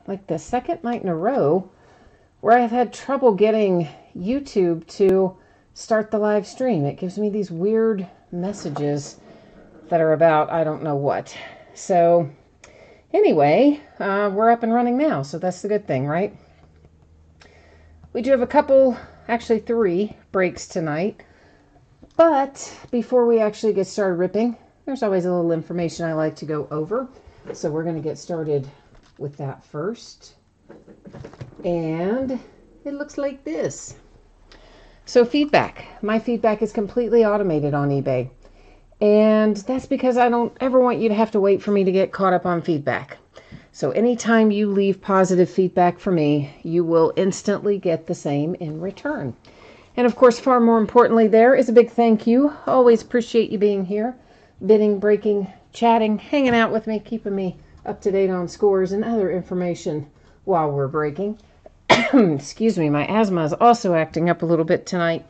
like the second night in a row where I've had trouble getting YouTube to start the live stream. It gives me these weird messages that are about I don't know what. So anyway, we're up and running now, so that's the good thing, right? We do have a couple, actually 3 breaks tonight. But before we actually get started ripping, there's always a little information I like to go over. So we're going to get started with that first. And it looks like this. So feedback. My feedback is completely automated on eBay. And that's because I don't ever want you to have to wait for me to get caught up on feedback. So anytime you leave positive feedback for me, you will instantly get the same in return. And of course, far more importantly, there is a big thank you. Always appreciate you being here, bidding, breaking, chatting, hanging out with me, keeping me up to date on scores and other information while we're breaking. Excuse me, my asthma is also acting up a little bit tonight.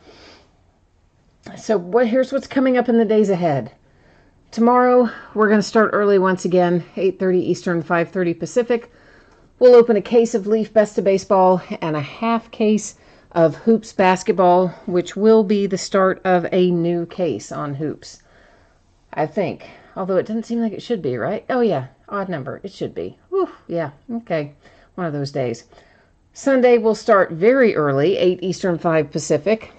So here's what's coming up in the days ahead. Tomorrow, we're going to start early once again, 8:30 Eastern, 5:30 Pacific. We'll open a case of Leaf Best of Baseball and a half case of Hoops Basketball, which will be the start of a new case on Hoops, I think. Although it doesn't seem like it should be, right? Oh, yeah, odd number. It should be. Whew, yeah, okay. One of those days. Sunday, we'll start very early, 8 Eastern, 5 Pacific.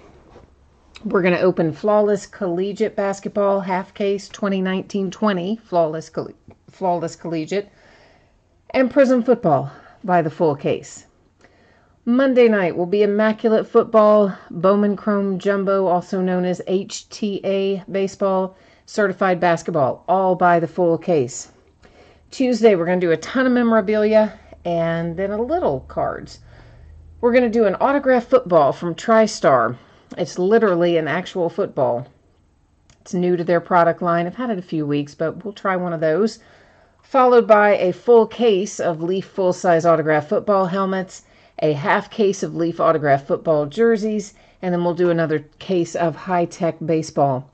We're going to open Flawless Collegiate Basketball, half case, 2019-20, Flawless Collegiate, and Prizm Football by the full case. Monday night will be Immaculate Football, Bowman Chrome Jumbo, also known as HTA Baseball, Certified Basketball, all by the full case. Tuesday, we're going to do a ton of memorabilia and then a little cards. We're going to do an autographed football from TriStar. It's literally an actual football. It's new to their product line. I've had it a few weeks, but we'll try one of those. Followed by a full case of Leaf full-size autographed football helmets, a half case of Leaf autographed football jerseys, and then we'll do another case of high-tech baseball.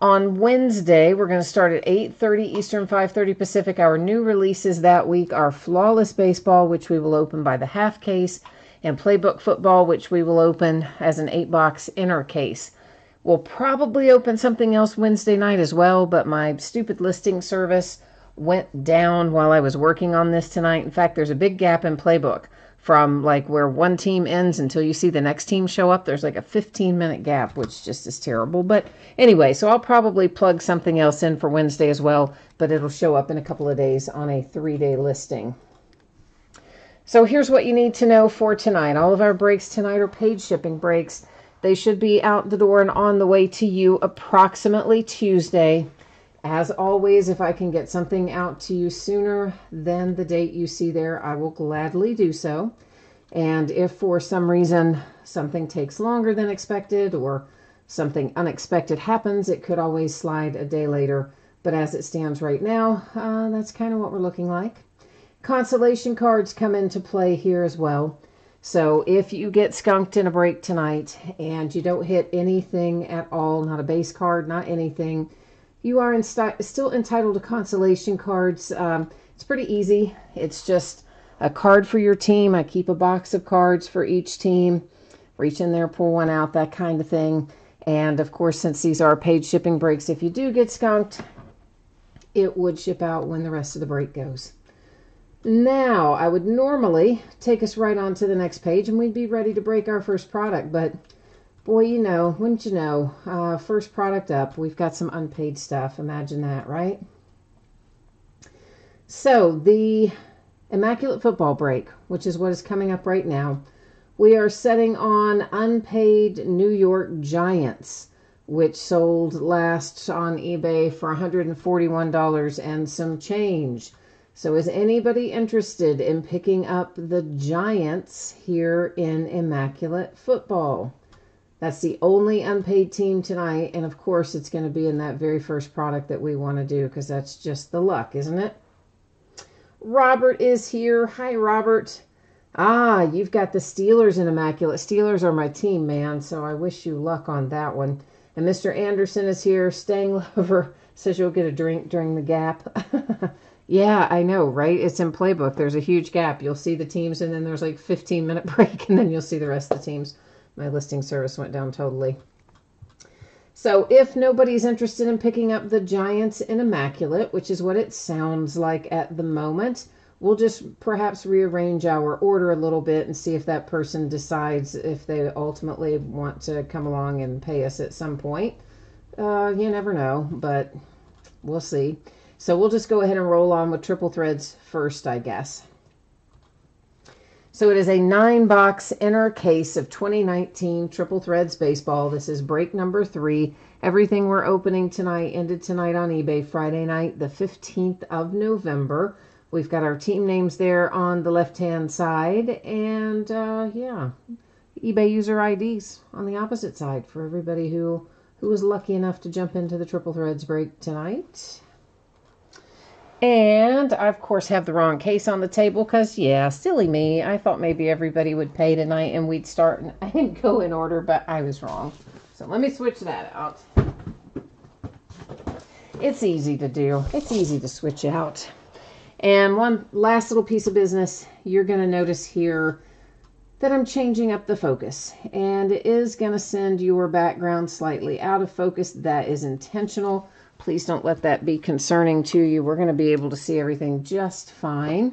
On Wednesday, we're going to start at 8:30 Eastern, 5:30 Pacific. Our new releases that week are Flawless Baseball, which we will open by the half case, and Playbook Football, which we will open as an 8-box inner case. We'll probably open something else Wednesday night as well, but my stupid listing service went down while I was working on this tonight. In fact, there's a big gap in Playbook from like where one team ends until you see the next team show up. There's like a 15-minute gap, which just is terrible. But anyway, so I'll probably plug something else in for Wednesday as well, but it'll show up in a couple of days on a 3-day listing. So here's what you need to know for tonight. All of our breaks tonight are paid shipping breaks. They should be out the door and on the way to you approximately Tuesday. As always, if I can get something out to you sooner than the date you see there, I will gladly do so. And if for some reason something takes longer than expected or something unexpected happens, it could always slide a day later. But as it stands right now, that's kind of what we're looking like. Consolation cards come into play here as well. So if you get skunked in a break tonight and you don't hit anything at all, not a base card, not anything, you are still entitled to consolation cards. It's pretty easy. It's just a card for your team. I keep a box of cards for each team. Reach in there, pull one out, that kind of thing. And of course, since these are paid shipping breaks, if you do get skunked, it would ship out when the rest of the break goes. Now, I would normally take us right on to the next page and we'd be ready to break our first product, but boy, you know, wouldn't you know, first product up, we've got some unpaid stuff. Imagine that, right? So, the Immaculate Football break, which is what is coming up right now, we are setting on unpaid New York Giants, which sold last on eBay for $141 and some change. So is anybody interested in picking up the Giants here in Immaculate Football? That's the only unpaid team tonight. And of course, it's going to be in that very first product that we want to do because that's just the luck, isn't it? Robert is here. Hi, Robert. Ah, you've got the Steelers in Immaculate. Steelers are my team, man. So I wish you luck on that one. And Mr. Anderson is here. Staying Lover says you'll get a drink during the gap. Yeah, I know, right? It's in Playbook. There's a huge gap. You'll see the teams, and then there's like 15-minute break, and then you'll see the rest of the teams. My listing service went down totally. So if nobody's interested in picking up the Giants in Immaculate, which is what it sounds like at the moment, we'll just perhaps rearrange our order a little bit and see if that person decides if they ultimately want to come along and pay us at some point. You never know, but we'll see. So we'll just go ahead and roll on with triple threads first, I guess. So it is a 9-box inner case of 2019 Triple Threads Baseball. This is break number 3. Everything we're opening tonight ended tonight on eBay, Friday night, the 15th of November. We've got our team names there on the left-hand side. And, yeah, eBay user IDs on the opposite side for everybody who was lucky enough to jump into the Triple Threads break tonight. And I, of course, have the wrong case on the table because, yeah, silly me. I thought maybe everybody would pay tonight and we'd start and go in order, but I was wrong. So let me switch that out. It's easy to do. It's easy to switch out. And one last little piece of business. You're going to notice here that I'm changing up the focus. And it is going to send your background slightly out of focus. That is intentional. Please don't let that be concerning to you. We're going to be able to see everything just fine.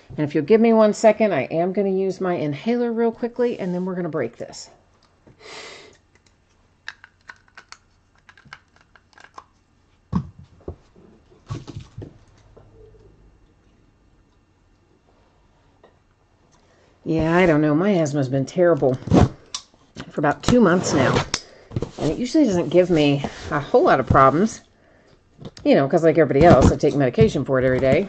And if you'll give me 1 second, I am going to use my inhaler real quickly, and then we're going to break this. Yeah, I don't know. My asthma's been terrible for about 2 months now. And it usually doesn't give me a whole lot of problems. You know, because like everybody else, I take medication for it every day.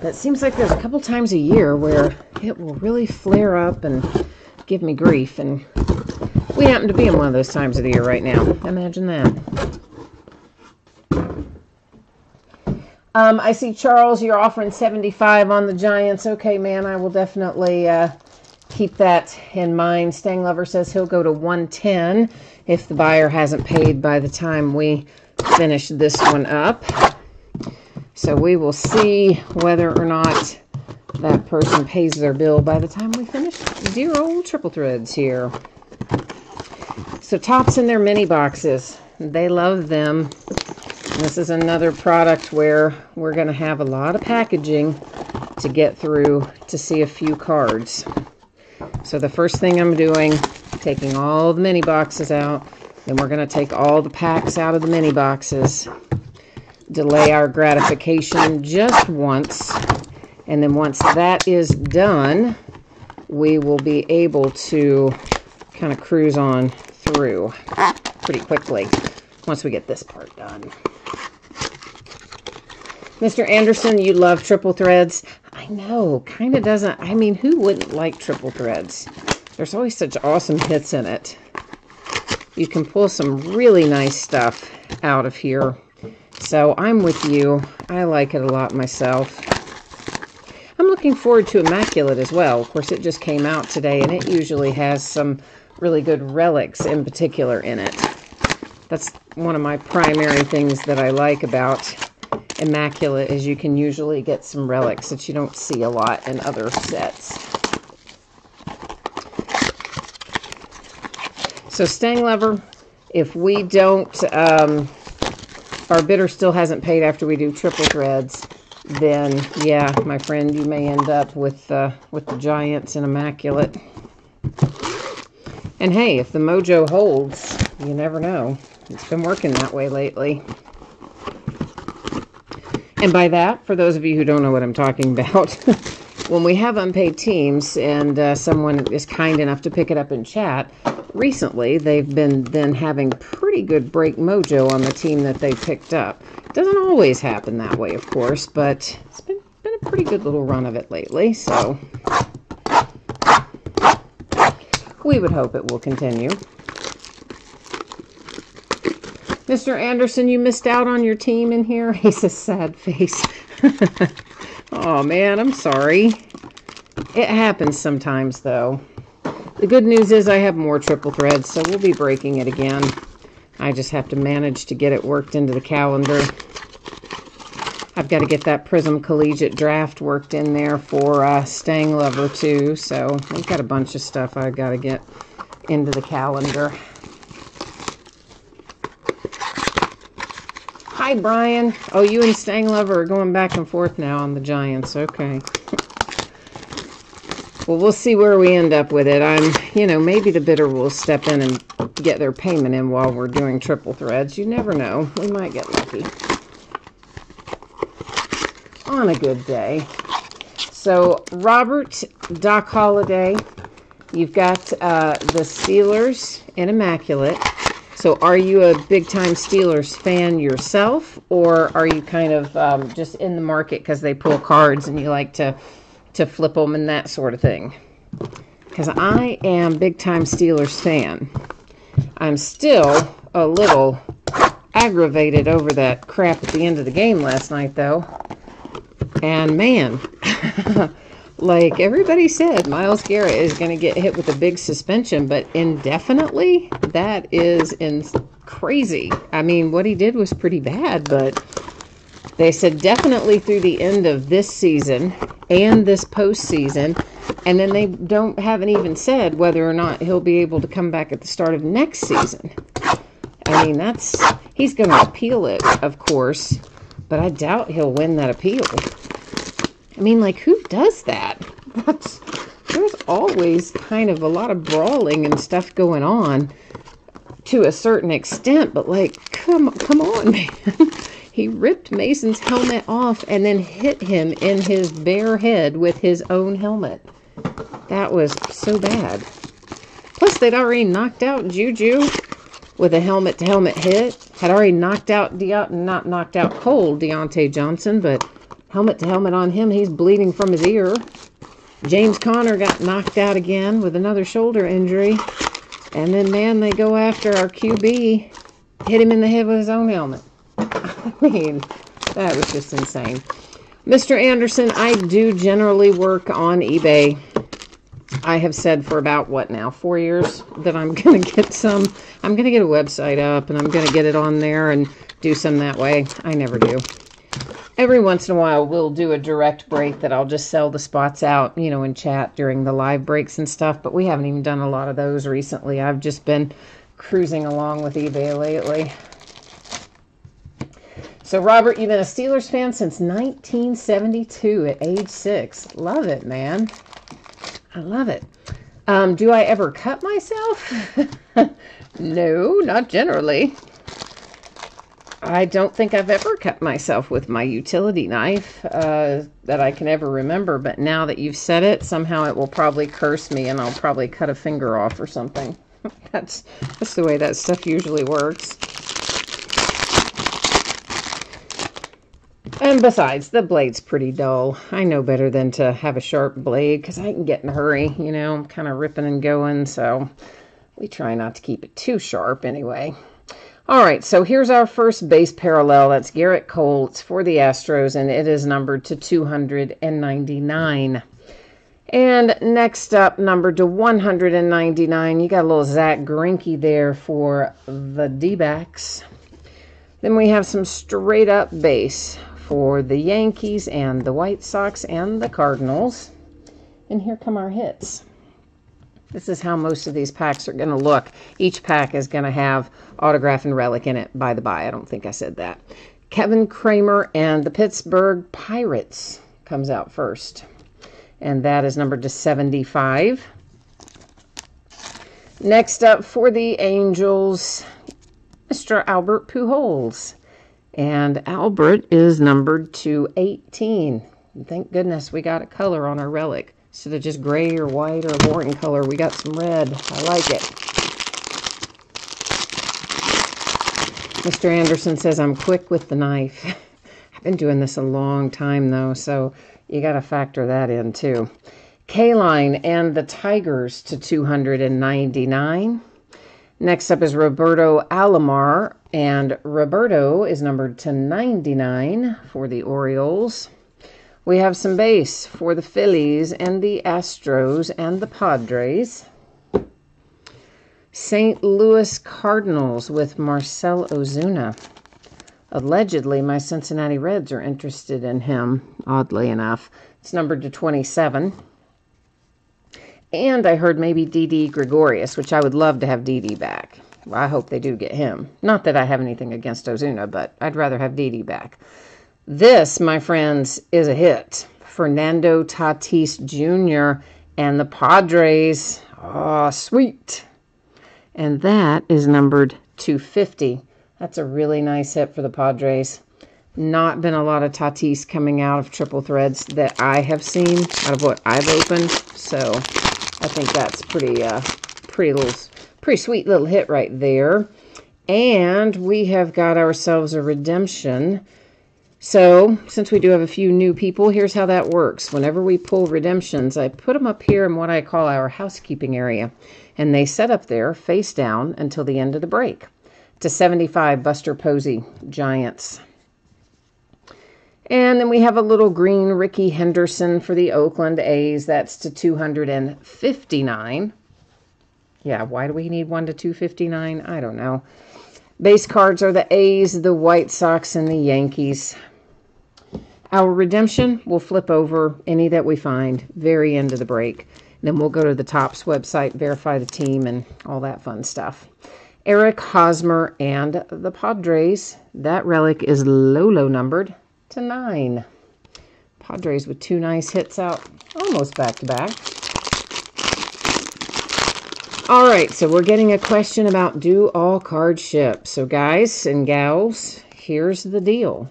But it seems like there's a couple times a year where it will really flare up and give me grief. And we happen to be in one of those times of the year right now. Imagine that. I see, Charles, you're offering 75 on the Giants. Okay, man, I will definitely keep that in mind. Stang Lover says he'll go to 110 if the buyer hasn't paid by the time we finish this one up. So we will see whether or not that person pays their bill by the time we finish dear old triple threads here. So Tops in their mini boxes. They love them. This is another product where we're going to have a lot of packaging to get through to see a few cards. So the first thing I'm doing, taking all the mini boxes out. Then we're going to take all the packs out of the mini boxes, delay our gratification just once, and then once that is done, we will be able to kind of cruise on through pretty quickly once we get this part done. Mr. Anderson, you love triple threads. I know, kind of doesn't. I mean, who wouldn't like triple threads? There's always such awesome hits in it. You can pull some really nice stuff out of here. So I'm with you. I like it a lot myself. I'm looking forward to Immaculate as well. Of course, it just came out today, and it usually has some really good relics in particular in it. That's one of my primary things that I like about Immaculate is you can usually get some relics that you don't see a lot in other sets. So Stang Lover, if we don't, our bidder still hasn't paid after we do triple threads, then yeah, my friend, you may end up with the Giants and Immaculate. And hey, if the mojo holds, you never know. It's been working that way lately. And by that, for those of you who don't know what I'm talking about, when we have unpaid teams and someone is kind enough to pick it up in chat, recently they've been then having pretty good break mojo on the team that they picked up. Doesn't always happen that way, of course, but it's been a pretty good little run of it lately, so we would hope it will continue. Mr. Anderson, you missed out on your team in here. He's a sad face. Oh, man, I'm sorry. It happens sometimes, though. The good news is I have more triple threads, so we'll be breaking it again. I just have to manage to get it worked into the calendar. I've got to get that Prizm Collegiate Draft worked in there for Staying Lover too. So we've got a bunch of stuff I've got to get into the calendar. Hi, Brian. Oh, you and Staying Lover are going back and forth now on the Giants. Okay. Well, we'll see where we end up with it. Maybe the bidder will step in and get their payment in while we're doing triple threads. You never know. We might get lucky on a good day. So, Robert, Doc Holliday, you've got the Steelers in immaculate. So, are you a big-time Steelers fan yourself, or are you kind of just in the market because they pull cards and you like to flip them and that sort of thing? Because I am big-time Steelers fan. I'm still a little aggravated over that crap at the end of the game last night, though. And, man, like everybody said, Myles Garrett is going to get hit with a big suspension, but indefinitely? That is crazy. I mean, what he did was pretty bad, but they said definitely through the end of this season and this postseason, and then they haven't even said whether or not he'll be able to come back at the start of next season. I mean, he's going to appeal it, of course, but I doubt he'll win that appeal. I mean, like, who does that? There's always kind of a lot of brawling and stuff going on to a certain extent, but like, come on, man. He ripped Mason's helmet off and then hit him in his bare head with his own helmet. That was so bad. Plus, they'd already knocked out Juju with a helmet-to-helmet hit. Had already knocked out, not knocked out cold Deontay Johnson, but helmet-to-helmet on him. He's bleeding from his ear. James Conner got knocked out again with another shoulder injury. And then, man, they go after our QB, hit him in the head with his own helmet. I mean, that was just insane. Mr. Anderson, I do generally work on eBay. I have said for about, 4 years that I'm going to get some. I'm going to get a website up, and I'm going to get it on there and do some that way. I never do. Every once in a while, we'll do a direct break that I'll just sell the spots out, in chat during the live breaks and stuff, but we haven't even done a lot of those recently. I've just been cruising along with eBay lately. So, Robert, you've been a Steelers fan since 1972 at age 6. Love it, man. I love it. Do I ever cut myself? No, not generally. I don't think I've ever cut myself with my utility knife that I can ever remember. But now that you've said it, somehow it will probably curse me and I'll probably cut a finger off or something. That's the way that stuff usually works. And besides, the blade's pretty dull. I know better than to have a sharp blade because I can get in a hurry, I'm kind of ripping and going. So we try not to keep it too sharp anyway. All right, so here's our first base parallel. That's Garrett Cole. It's for the Astros, and it is numbered to 299. And next up, numbered to 199, you got a little Zach Greinke there for the D-backs. Then we have some straight-up base for the Yankees and the White Sox and the Cardinals. And here come our hits. This is how most of these packs are going to look. Each pack is going to have autograph and relic in it, by the by. I don't think I said that. Kevin Kramer and the Pittsburgh Pirates comes out first. And that is numbered to 75. Next up for the Angels, Mr. Albert Pujols. And Albert is numbered to 18. Thank goodness we got a color on our relic. Instead of just gray or white or a boring color, we got some red. I like it. Mr. Anderson says, I'm quick with the knife. I've been doing this a long time, though, so you got to factor that in, too. K-Line and the Tigers to 299. Next up is Roberto Alomar, and Roberto is numbered to 99 for the Orioles. We have some base for the Phillies and the Astros and the Padres. St. Louis Cardinals with Marcell Ozuna. Allegedly, my Cincinnati Reds are interested in him, oddly enough. It's numbered to 27. And I heard maybe Didi Gregorius, which I would love to have Didi back. Well, I hope they do get him. Not that I have anything against Ozuna, but I'd rather have Didi back. This, my friends, is a hit. Fernando Tatis Jr. and the Padres. Oh, sweet. And that is numbered 250. That's a really nice hit for the Padres. Not been a lot of Tatis coming out of triple threads that I have seen out of what I've opened. So I think that's pretty sweet little hit right there. And we have got ourselves a redemption. So since we do have a few new people, here's how that works. Whenever we pull redemptions, I put them up here in what I call our housekeeping area. And they set up there face down until the end of the break. To 75, Buster Posey, Giants. And then we have a little green Ricky Henderson for the Oakland A's. That's to 259. Yeah, why do we need 1 to 259? I don't know. Base cards are the A's, the White Sox, and the Yankees. Our redemption, we'll flip over any that we find, very end of the break. Then we'll go to the Topps website, verify the team, and all that fun stuff. Eric Hosmer and the Padres. That relic is low numbered to 9. Padres with 2 nice hits out, almost back-to-back. All right, so we're getting a question about do all cards ship? So guys and gals, here's the deal.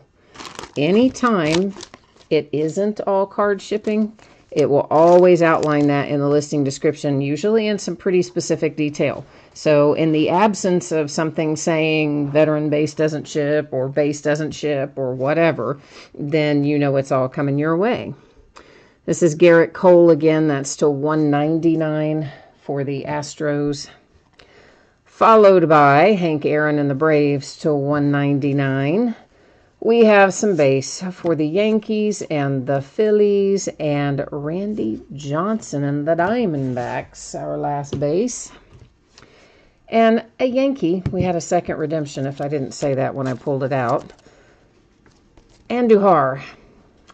Anytime it isn't all card shipping, it will always outline that in the listing description, usually in some pretty specific detail. So in the absence of something saying veteran base doesn't ship or base doesn't ship or whatever, then you know it's all coming your way. This is Garrett Cole again. That's to 199 for the Astros. Followed by Hank Aaron and the Braves to 199. We have some base for the Yankees and the Phillies and Randy Johnson and the Diamondbacks, our last base. And a Yankee. We had a second redemption, if I didn't say that when I pulled it out. Andujar,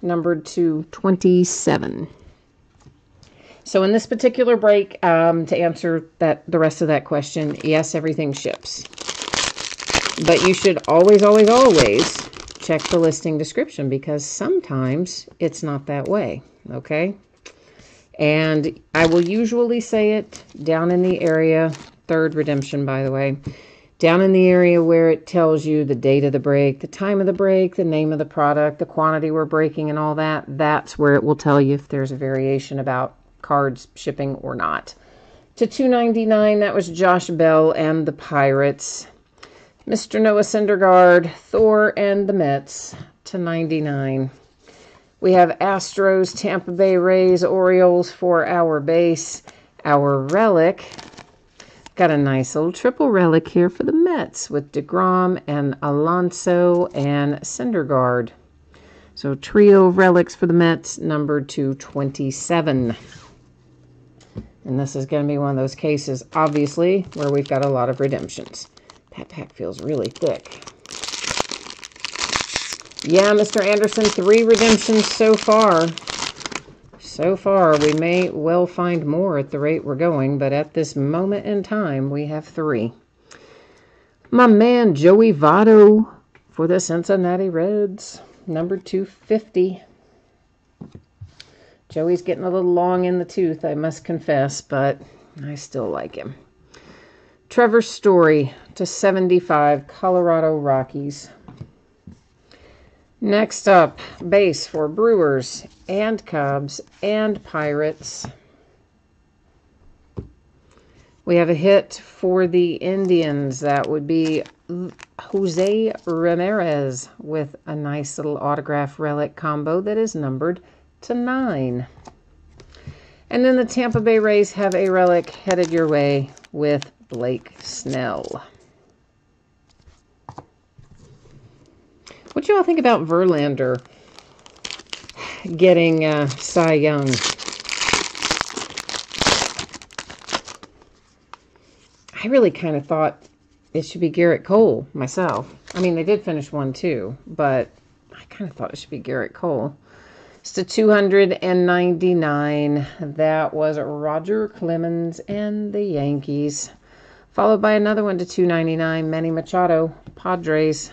numbered to 27. So in this particular break, to answer the rest of that question, yes, everything ships. But you should always check the listing description because sometimes it's not that way, okay? And I will usually say it down in the area, third redemption, by the way, down in the area where it tells you the date of the break, the time of the break, the name of the product, the quantity we're breaking and all that. That's where it will tell you if there's a variation about cards shipping or not. To 299, that was Josh Bell and the Pirates. Mr. Noah Syndergaard, Thor, and the Mets to 99. We have Astros, Tampa Bay Rays, Orioles for our base. Our relic, got a nice little triple relic here for the Mets with DeGrom and Alonso and Syndergaard. So trio of relics for the Mets, numbered to 27. And this is going to be one of those cases, obviously, where we've got a lot of redemptions. That pack feels really thick. Yeah, Mr. Anderson, 3 redemptions so far. So far, we may well find more at the rate we're going, but at this moment in time, we have 3. My man, Joey Votto for the Cincinnati Reds, number 250. Joey's getting a little long in the tooth, I must confess, but I still like him. Trevor Story to 75, Colorado Rockies. Next up, base for Brewers and Cubs and Pirates. We have a hit for the Indians. That would be Jose Ramirez with a nice little autograph relic combo that is numbered to 9. And then the Tampa Bay Rays have a relic headed your way with Blake Snell. What do you all think about Verlander getting Cy Young? I really kind of thought it should be Garrett Cole, myself. I mean, they did finish 1-2, but I kind of thought it should be Garrett Cole. It's to 299. That was Roger Clemens and the Yankees. Followed by another one to 299, Manny Machado, Padres.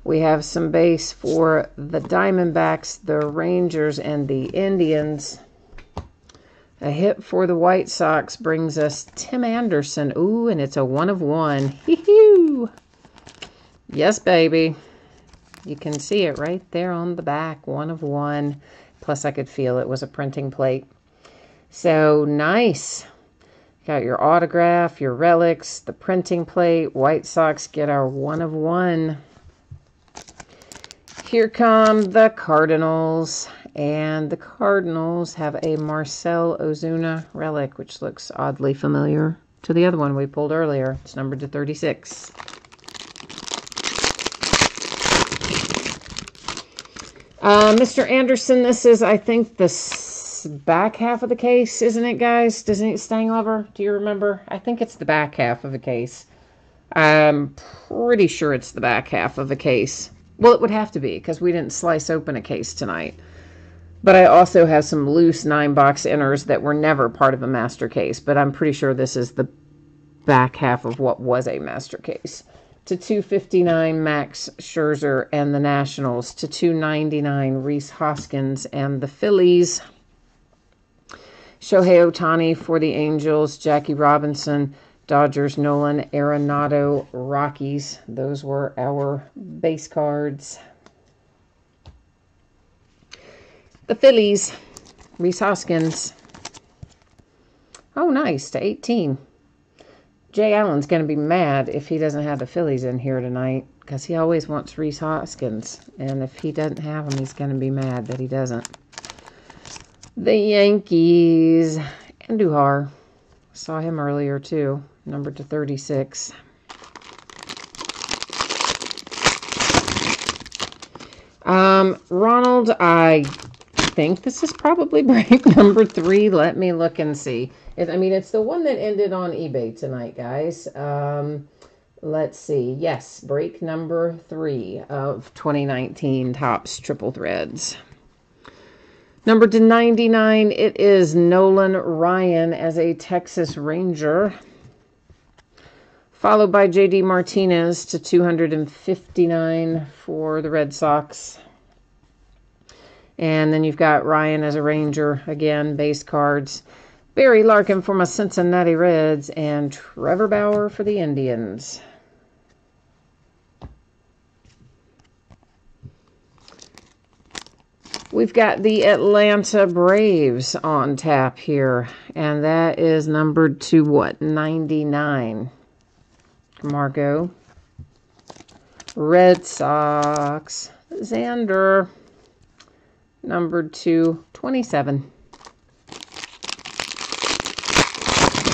We have some base for the Diamondbacks, the Rangers, and the Indians. A hit for the White Sox brings us Tim Anderson. Ooh, and it's a 1 of 1. Hee-hoo! Yes, baby. You can see it right there on the back. 1 of 1. Plus, I could feel it was a printing plate. So, nice. Got your autograph, your relics, the printing plate. White Sox get our 1 of 1. Here come the Cardinals. And the Cardinals have a Marcell Ozuna relic, which looks oddly familiar to the other one we pulled earlier. It's numbered to 36. Mr. Anderson, this is, I think, the back half of the case, isn't it, guys? Doesn't it, Stang Lover? Do you remember? I think it's the back half of a case. I'm pretty sure it's the back half of a case. Well, it would have to be, because we didn't slice open a case tonight. But I also have some loose 9-box inners that were never part of a master case. But I'm pretty sure this is the back half of what was a master case. To 259, Max Scherzer and the Nationals. To 299, Rhys Hoskins and the Phillies. Shohei Ohtani for the Angels. Jackie Robinson, Dodgers. Nolan Arenado, Rockies. Those were our base cards. The Phillies, Rhys Hoskins. Oh, nice, to 18. Jay Allen's going to be mad if he doesn't have the Phillies in here tonight, because he always wants Rhys Hoskins. And if he doesn't have him, he's going to be mad that he doesn't. The Yankees, Andujar. Saw him earlier, too. Numbered to 36. Ronald, I think this is probably break number 3. Let me look and see. I mean, it's the one that ended on eBay tonight, guys. Let's see. Yes, break number 3 of 2019 Topps Triple Threads. Number to 99, it is Nolan Ryan as a Texas Ranger. Followed by J.D. Martinez to 259 for the Red Sox. And then you've got Ryan as a Ranger, again, base cards. Barry Larkin for my Cincinnati Reds, and Trevor Bauer for the Indians. We've got the Atlanta Braves on tap here, and that is numbered to what, 99. Margot. Red Sox, Xander, numbered to 27.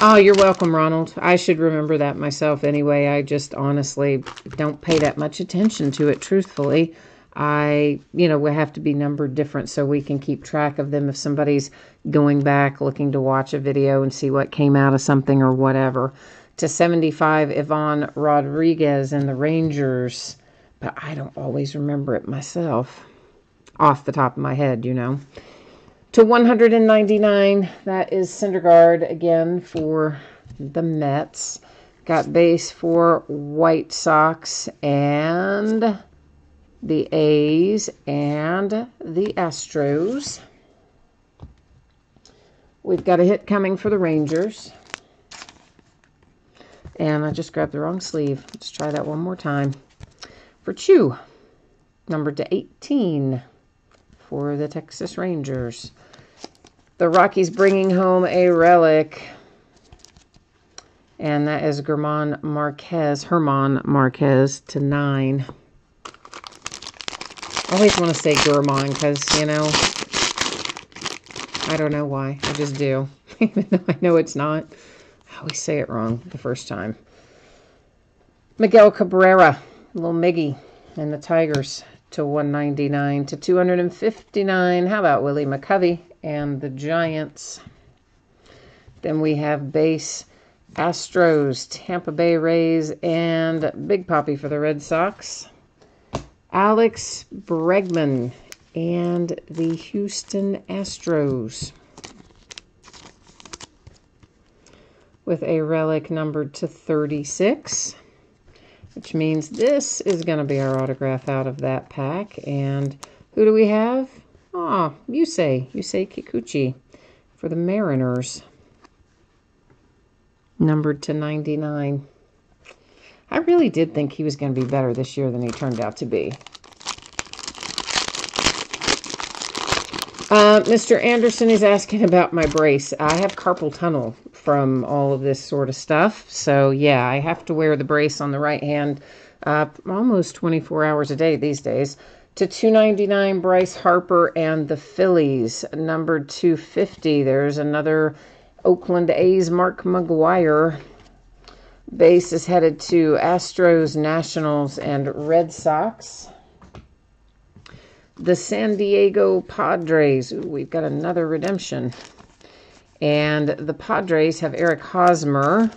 Oh, you're welcome, Ronald. I should remember that myself anyway. I just honestly don't pay that much attention to it, truthfully. We have to be numbered different so we can keep track of them if somebody's going back looking to watch a video and see what came out of something or whatever. To 75, Ivan Rodriguez and the Rangers. But I don't always remember it myself. Off the top of my head, you know. To 199, that is Syndergaard again for the Mets. Got base for White Sox and the A's and the Astros. We've got a hit coming for the Rangers. And I just grabbed the wrong sleeve. Let's try that one more time. For Chew, numbered to 18 for the Texas Rangers. The Rockies bringing home a relic. And that is Herman Marquez to 9. I always want to say German because, I don't know why. I just do. Even though I know it's not. I always say it wrong the first time. Miguel Cabrera, little Miggy, and the Tigers to 199 to 259. How about Willie McCovey and the Giants? Then we have base Astros, Tampa Bay Rays, and Big Papi for the Red Sox. Alex Bregman and the Houston Astros, with a relic numbered to 36, which means this is going to be our autograph out of that pack. And who do we have? Ah, Yusei Kikuchi for the Mariners, numbered to 99. I really did think he was going to be better this year than he turned out to be. Mr. Anderson is asking about my brace. I have carpal tunnel from all of this sort of stuff. So, yeah, I have to wear the brace on the right hand almost 24 hours a day these days. To 299, Bryce Harper and the Phillies, numbered 250. There's another Oakland A's Mark McGwire. Base is headed to Astros, Nationals, and Red Sox. The San Diego Padres. Ooh, we've got another redemption. And the Padres have Eric Hosmer.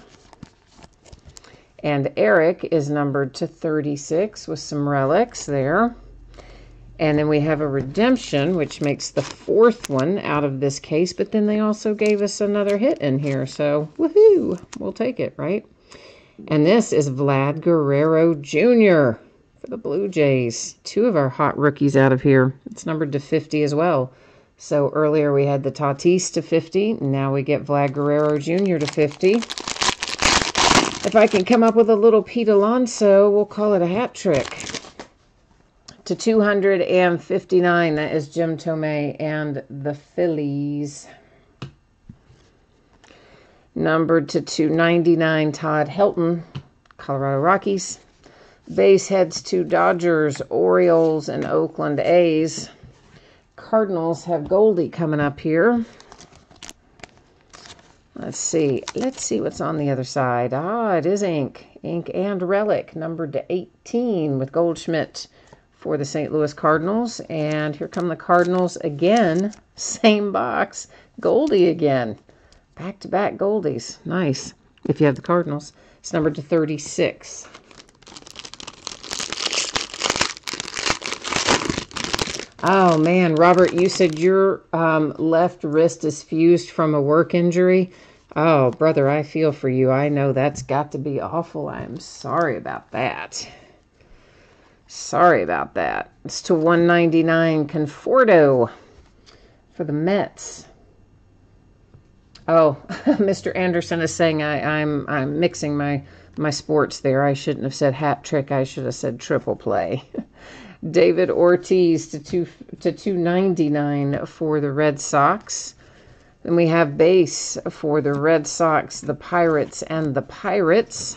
And Eric is numbered to 36 with some relics there. And then we have a redemption, which makes the fourth one out of this case. But then they also gave us another hit in here. So, woohoo! We'll take it, right? And this is Vlad Guerrero Jr. for the Blue Jays. Two of our hot rookies out of here. It's numbered to 50 as well. So earlier we had the Tatis to 50. Now we get Vlad Guerrero Jr. to 50. If I can come up with a little Pete Alonso, we'll call it a hat trick. To 259, that is Jim Tomei and the Phillies. Numbered to 299, Todd Helton, Colorado Rockies. Base heads to Dodgers, Orioles, and Oakland A's. Cardinals have Goldie coming up here. Let's see what's on the other side. Ah, it is ink and relic, numbered to 18 with Goldschmidt for the St. Louis Cardinals. And here come the Cardinals again, same box, Goldie again. Back-to-back Goldies. Nice. If you have the Cardinals. It's numbered to 36. Oh, man. Robert, you said your left wrist is fused from a work injury. Oh, brother, I feel for you. I know that's got to be awful. I'm sorry about that. Sorry about that. It's to 199, Conforto for the Mets. Oh, Mr. Anderson is saying I'm mixing my sports there. I shouldn't have said hat trick. I should have said triple play. David Ortiz to 299 for the Red Sox. Then we have base for the Red Sox, the Pirates, and the Pirates.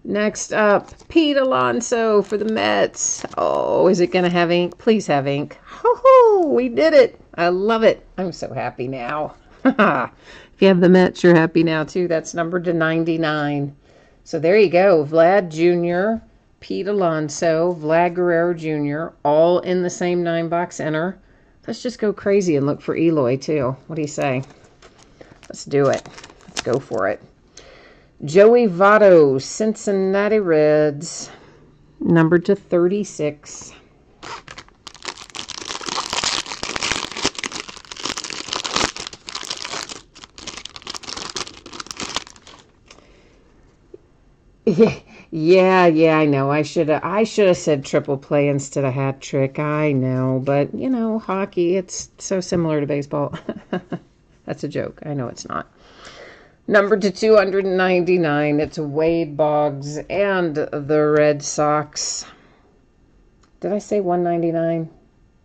Next up, Pete Alonso for the Mets. Oh, is it going to have ink? Please have ink. Ho-ho, we did it. I love it. I'm so happy now. If you have the Mets, you're happy now too. That's numbered to 99. So there you go. Vlad Jr., Pete Alonso, Vlad Guerrero Jr., all in the same 9-box enter. Let's just go crazy and look for Eloy too. What do you say? Let's do it. Let's go for it. Joey Votto, Cincinnati Reds, numbered to 36. Yeah, I know. I should have said triple play instead of hat trick. I know, but you know, hockey, it's so similar to baseball. That's a joke. I know it's not. Numbered to 299, it's Wade Boggs and the Red Sox. Did I say 199?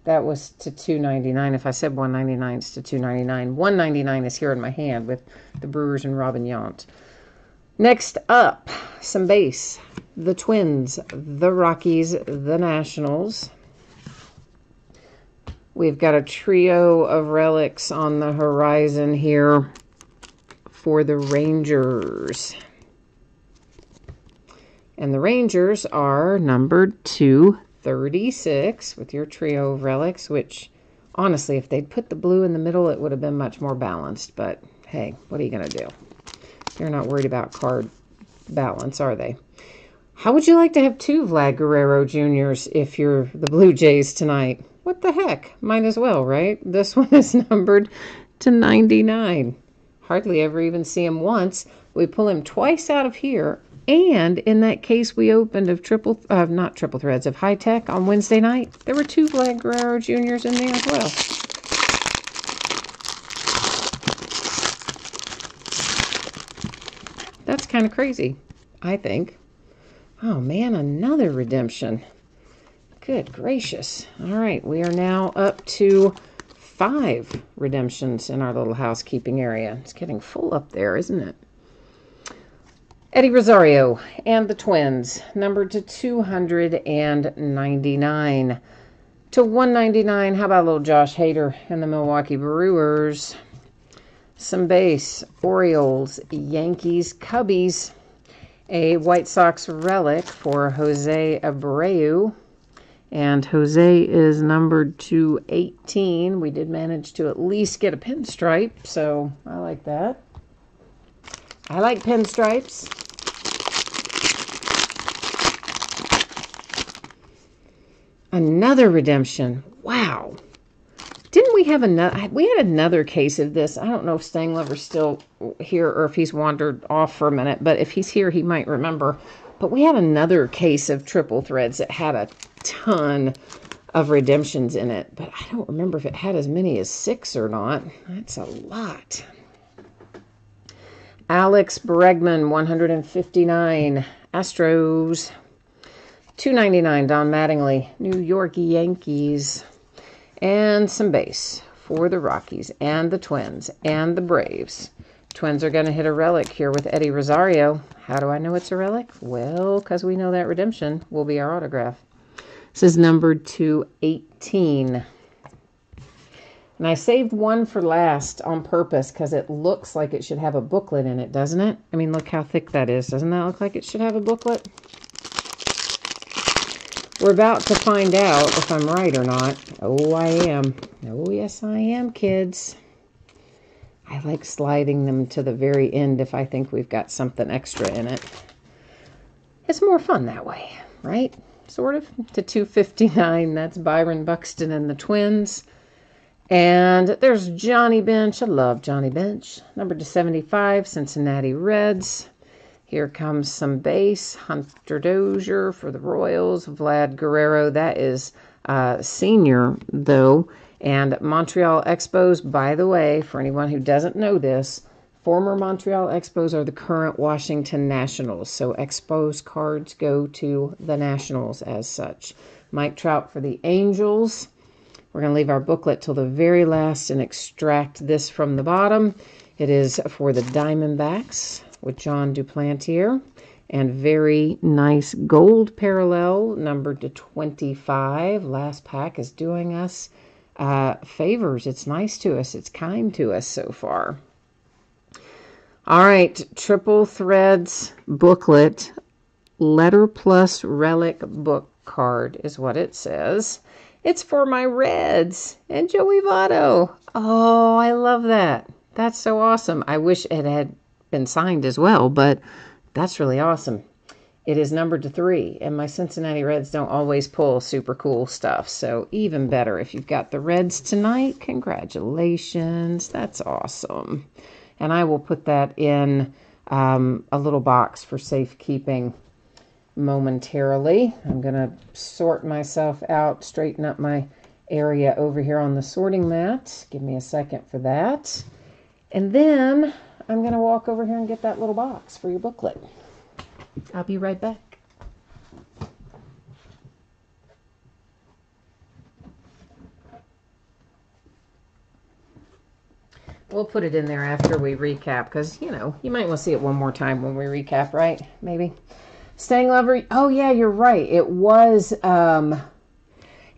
That was to 299. If I said 199, it's to 299. 199 is here in my hand with the Brewers and Robin Yount. Next up, some base. The Twins, the Rockies, the Nationals. We've got a trio of relics on the horizon here for the Rangers. And the Rangers are numbered to 36 with your trio of relics, which Honestly, if they'd put the blue in the middle, it would have been much more balanced. But hey, what are you going to do? They're not worried about card balance, are they? How would you like to have 2 Vlad Guerrero Jr.'s if you're the Blue Jays tonight? What the heck? Might as well, right? This one is numbered to 99. Hardly ever even see him once. We pull him twice out of here. And in that case we opened of not triple threads, of high tech on Wednesday night, there were 2 Vlad Guerrero Jr.'s in there as well. That's kind of crazy, I think. Oh man, another redemption. Good gracious. All right, we are now up to 5 redemptions in our little housekeeping area. It's getting full up there, isn't it? Eddie Rosario and the Twins, numbered to 299. To 199, how about a little Josh Hader and the Milwaukee Brewers? Some base, Orioles, Yankees, Cubbies. A White Sox relic for Jose Abreu. And Jose is numbered to 18. We did manage to at least get a pinstripe, so I like that. I like pinstripes. Another redemption. Wow. Didn't we have another? We had another case of this. I don't know if Stang Lover's still here or if he's wandered off for a minute, but if he's here, he might remember. But we had another case of triple threads that had a ton of redemptions in it, but I don't remember if it had as many as 6 or not. That's a lot. Alex Bregman, 159, Astros. 299, Don Mattingly, New York Yankees. And some base for the Rockies and the Twins and the Braves. Twins are going to hit a relic here with Eddie Rosario. How do I know it's a relic? Well, because we know that redemption will be our autograph. This is numbered to 18. And I saved one for last on purpose because it looks like it should have a booklet in it, doesn't it? I mean, look how thick that is. Doesn't that look like it should have a booklet? We're about to find out if I'm right or not. Oh, I am. Oh, yes, I am, kids. I like sliding them to the very end if I think we've got something extra in it. It's more fun that way, right? Sort of. To 259, that's Byron Buxton and the Twins. And there's Johnny Bench. I love Johnny Bench. Number to 75, Cincinnati Reds. Here comes some base. Hunter Dozier for the Royals. Vlad Guerrero. That is senior, though. And Montreal Expos, by the way, for anyone who doesn't know this, former Montreal Expos are the current Washington Nationals. So Expos cards go to the Nationals as such. Mike Trout for the Angels. We're going to leave our booklet till the very last and extract this from the bottom. It is for the Diamondbacks with John Duplantier. And very nice gold parallel, numbered to 25. Last pack is doing us favors. It's nice to us. It's kind to us so far. All right, triple threads booklet, letter plus relic book card is what it says. It's for my Reds and Joey Votto. Oh, I love that. That's so awesome. I wish it had been signed as well, but that's really awesome. It is numbered to 3, and my Cincinnati Reds don't always pull super cool stuff, so even better. If you've got the Reds tonight, congratulations. That's awesome. And I will put that in a little box for safekeeping momentarily. I'm going to sort myself out, straighten up my area over here on the sorting mat. Give me a second for that. And then I'm going to walk over here and get that little box for your booklet. I'll be right back. We'll put it in there after we recap because, you know, you might want to see it one more time when we recap, right? Maybe. Stang Lover. Oh, yeah, you're right. It was, oh,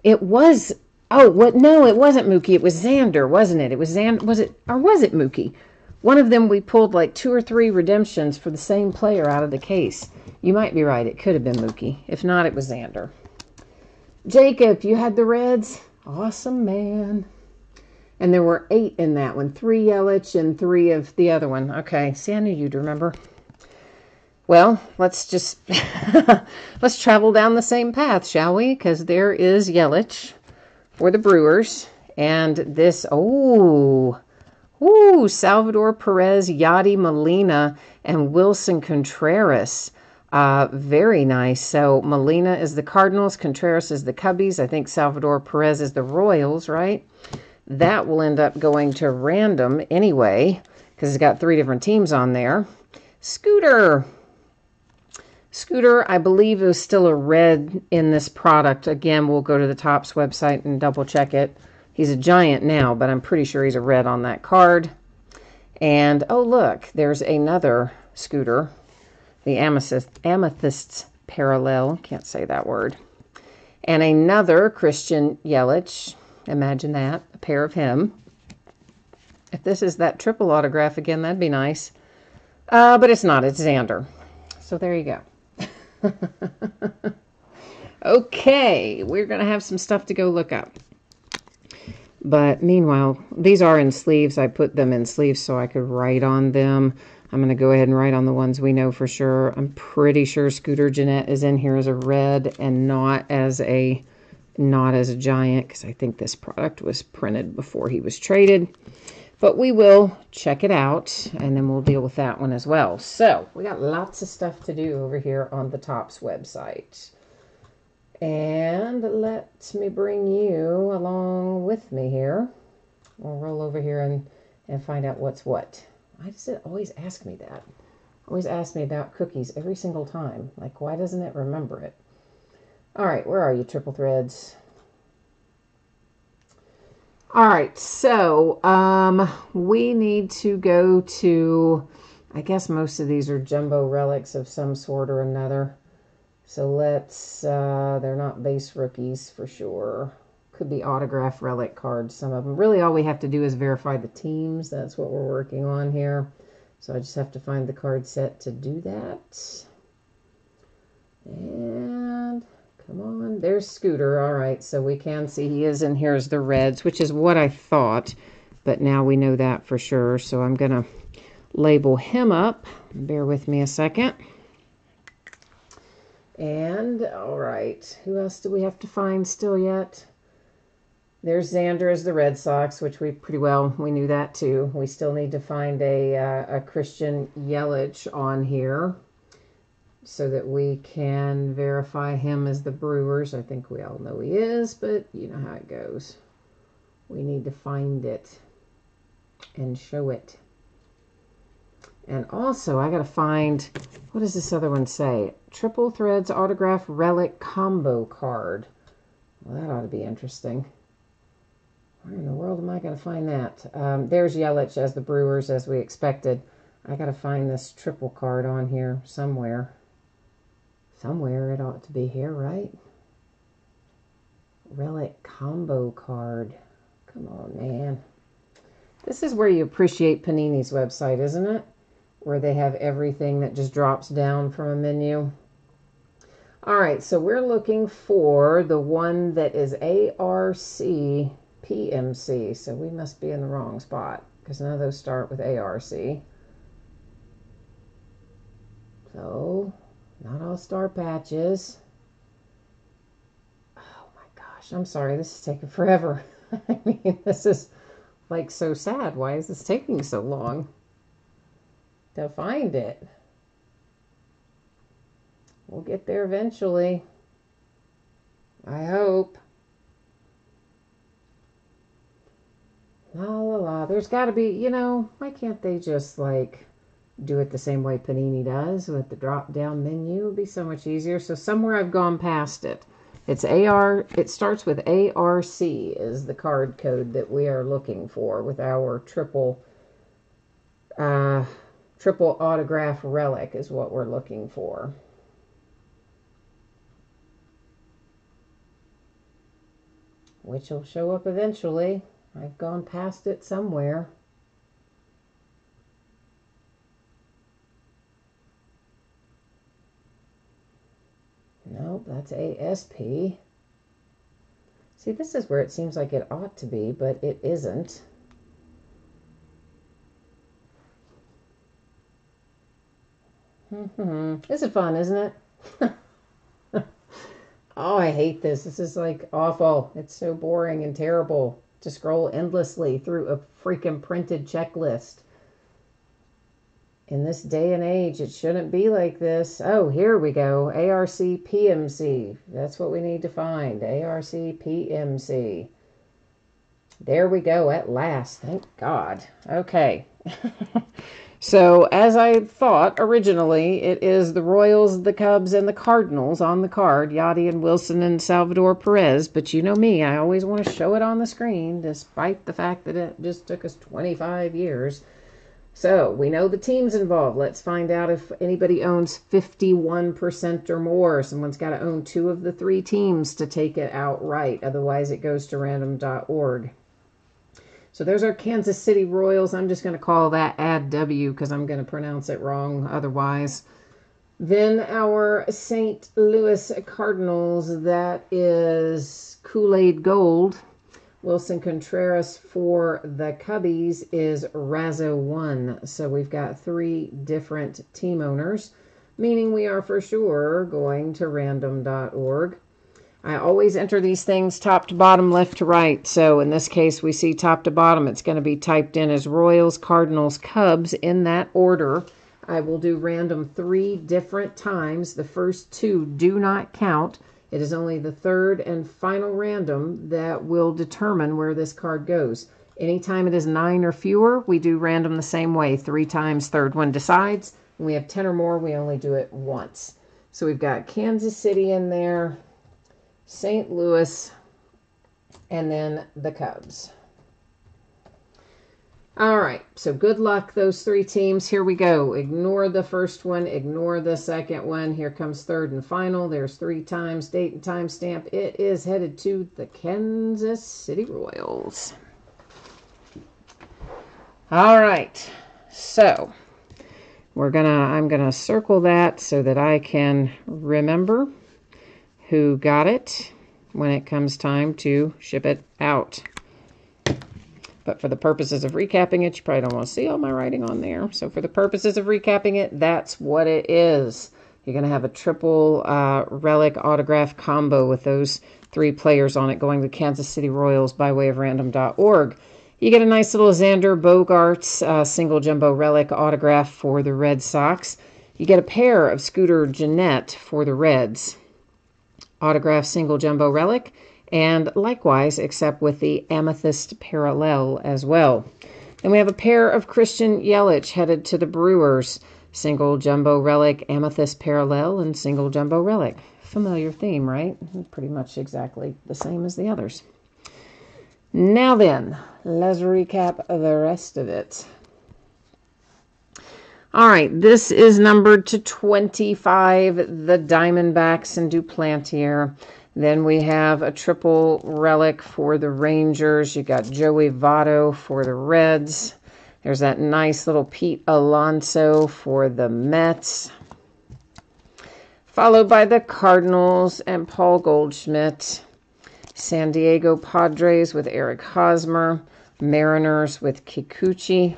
what? No, it wasn't Mookie. It was Xander, wasn't it? It was Xander. Was it Mookie? One of them, we pulled like 2 or 3 redemptions for the same player out of the case. You might be right. It could have been Mookie. If not, it was Xander. Jacob, you had the Reds? Awesome, man. And there were 8 in that one. 3 Yelich and 3 of the other one. Okay, see, I knew you'd remember. Well, let's just let's travel down the same path, shall we? Because there is Yelich for the Brewers. And this, Salvador Perez, Yadi Molina, and Wilson Contreras. Very nice. So Molina is the Cardinals, Contreras is the Cubbies. I think Salvador Perez is the Royals, right? That will end up going to random anyway, because it's got 3 different teams on there. Scooter, I believe, is still a red in this product. Again, we'll go to the Topps website and double check it. He's a Giant now, but I'm pretty sure he's a red on that card. And, oh, look, there's another Scooter. The Amethysts Parallel. Can't say that word. And another Christian Yelich. Imagine that. A pair of him. If this is that triple autograph again, that'd be nice. But it's not. It's Xander. So there you go. Okay, we're going to have some stuff to go look up. But meanwhile, these are in sleeves. I put them in sleeves so I could write on them. I'm going to go ahead and write on the ones we know for sure. I'm pretty sure Scooter Gennett is in here as a red and not as a Giant, because I think this product was printed before he was traded. But we will check it out, and then we'll deal with that one as well. So, we got lots of stuff to do over here on the Topps website. And let me bring you along with me here. We'll roll over here and find out what's what. Why does it always ask me that? Always ask me about cookies every single time. Like, why doesn't it remember it? All right, where are you, Triple Threads? All right, so we need to go to, I guess most of these are jumbo relics of some sort or another. So let's, they're not base rookies for sure. Could be autograph relic cards, some of them. Really all we have to do is verify the teams. That's what we're working on here. So I just have to find the card set to do that. And come on, there's Scooter. All right, so we can see he is in here as the Reds, which is what I thought. But now we know that for sure. So I'm going to label him up. Bear with me a second. And, all right, who else do we have to find still yet? There's Xander as the Red Sox, which we knew that too. We still need to find a Christian Yelich on here so that we can verify him as the Brewers. I think we all know he is, but you know how it goes. We need to find it and show it. And also, I got to find, what does this other one say? Triple Threads Autograph Relic Combo Card. Well, that ought to be interesting. Where in the world am I going to find that? There's Yelich as the Brewers, as we expected. I got to find this triple card on here somewhere. Somewhere it ought to be here, right? Relic Combo Card. Come on, man. This is where you appreciate Panini's website, isn't it? Where they have everything that just drops down from a menu. All right, so we're looking for the one that is ARC PMC. So we must be in the wrong spot because none of those start with ARC. So, not all star patches. Oh my gosh, I'm sorry, this is taking forever. I mean, this is like so sad. Why is this taking so long to find it? We'll get there eventually. I hope. La la la. There's got to be, you know, why can't they just like do it the same way Panini does with the drop down menu? It would be so much easier. So somewhere I've gone past it. It's it starts with ARC is the card code that we are looking for with our triple autograph relic is what we're looking for. Which will show up eventually. I've gone past it somewhere. Nope, that's ASP. See, See, this is where it seems like it ought to be, but it isn't. This is fun, isn't it? Oh, I hate this. This is like awful. It's so boring and terrible to scroll endlessly through a freaking printed checklist. In this day and age, it shouldn't be like this. Oh, here we go. ARC PMC. That's what we need to find. ARC PMC. There we go at last. Thank God. Okay. So, as I thought originally, it is the Royals, the Cubs, and the Cardinals on the card. Yachty and Wilson and Salvador Perez. But you know me, I always want to show it on the screen, despite the fact that it just took us 25 years. So, we know the teams involved. Let's find out if anybody owns 51% or more. Someone's got to own 2 of the 3 teams to take it outright. Otherwise, it goes to random.org. So there's our Kansas City Royals. I'm just going to call that Add W because I'm going to pronounce it wrong otherwise. Then our St. Louis Cardinals. That is Kool-Aid Gold. Wilson Contreras for the Cubbies is Razzo1. So we've got 3 different team owners, meaning we are for sure going to random.org. I always enter these things top to bottom, left to right. So in this case, we see top to bottom. It's going to be typed in as Royals, Cardinals, Cubs in that order. I will do random 3 different times. The first 2 do not count. It is only the third and final random that will determine where this card goes. Anytime it is 9 or fewer, we do random the same way. 3 times, third one decides. When we have 10 or more, we only do it once. So we've got Kansas City in there, St. Louis, and then the Cubs. All right, so good luck, those 3 teams. Here we go. Ignore the first one. Ignore the second one. Here comes third and final. There's 3 times, date and time stamp. It is headed to the Kansas City Royals. All right, so I'm gonna circle that so that I can remember who got it when it comes time to ship it out. But for the purposes of recapping it, you probably don't want to see all my writing on there. So for the purposes of recapping it, that's what it is. You're going to have a triple relic autograph combo with those 3 players on it going to Kansas City Royals by way of random.org. You get a nice little Xander Bogaerts single jumbo relic autograph for the Red Sox. You get a pair of Scooter Gennett for the Reds. Autograph single jumbo relic, and likewise, except with the amethyst parallel as well. Then we have a pair of Christian Yelich headed to the Brewers. Single jumbo relic, amethyst parallel, and single jumbo relic. Familiar theme, right? Pretty much exactly the same as the others. Now then, let's recap the rest of it. All right, this is numbered to 25, the Diamondbacks and Duplantier. Then we have a triple relic for the Rangers. You got Joey Votto for the Reds. There's that nice little Pete Alonso for the Mets. Followed by the Cardinals and Paul Goldschmidt. San Diego Padres with Eric Hosmer. Mariners with Kikuchi.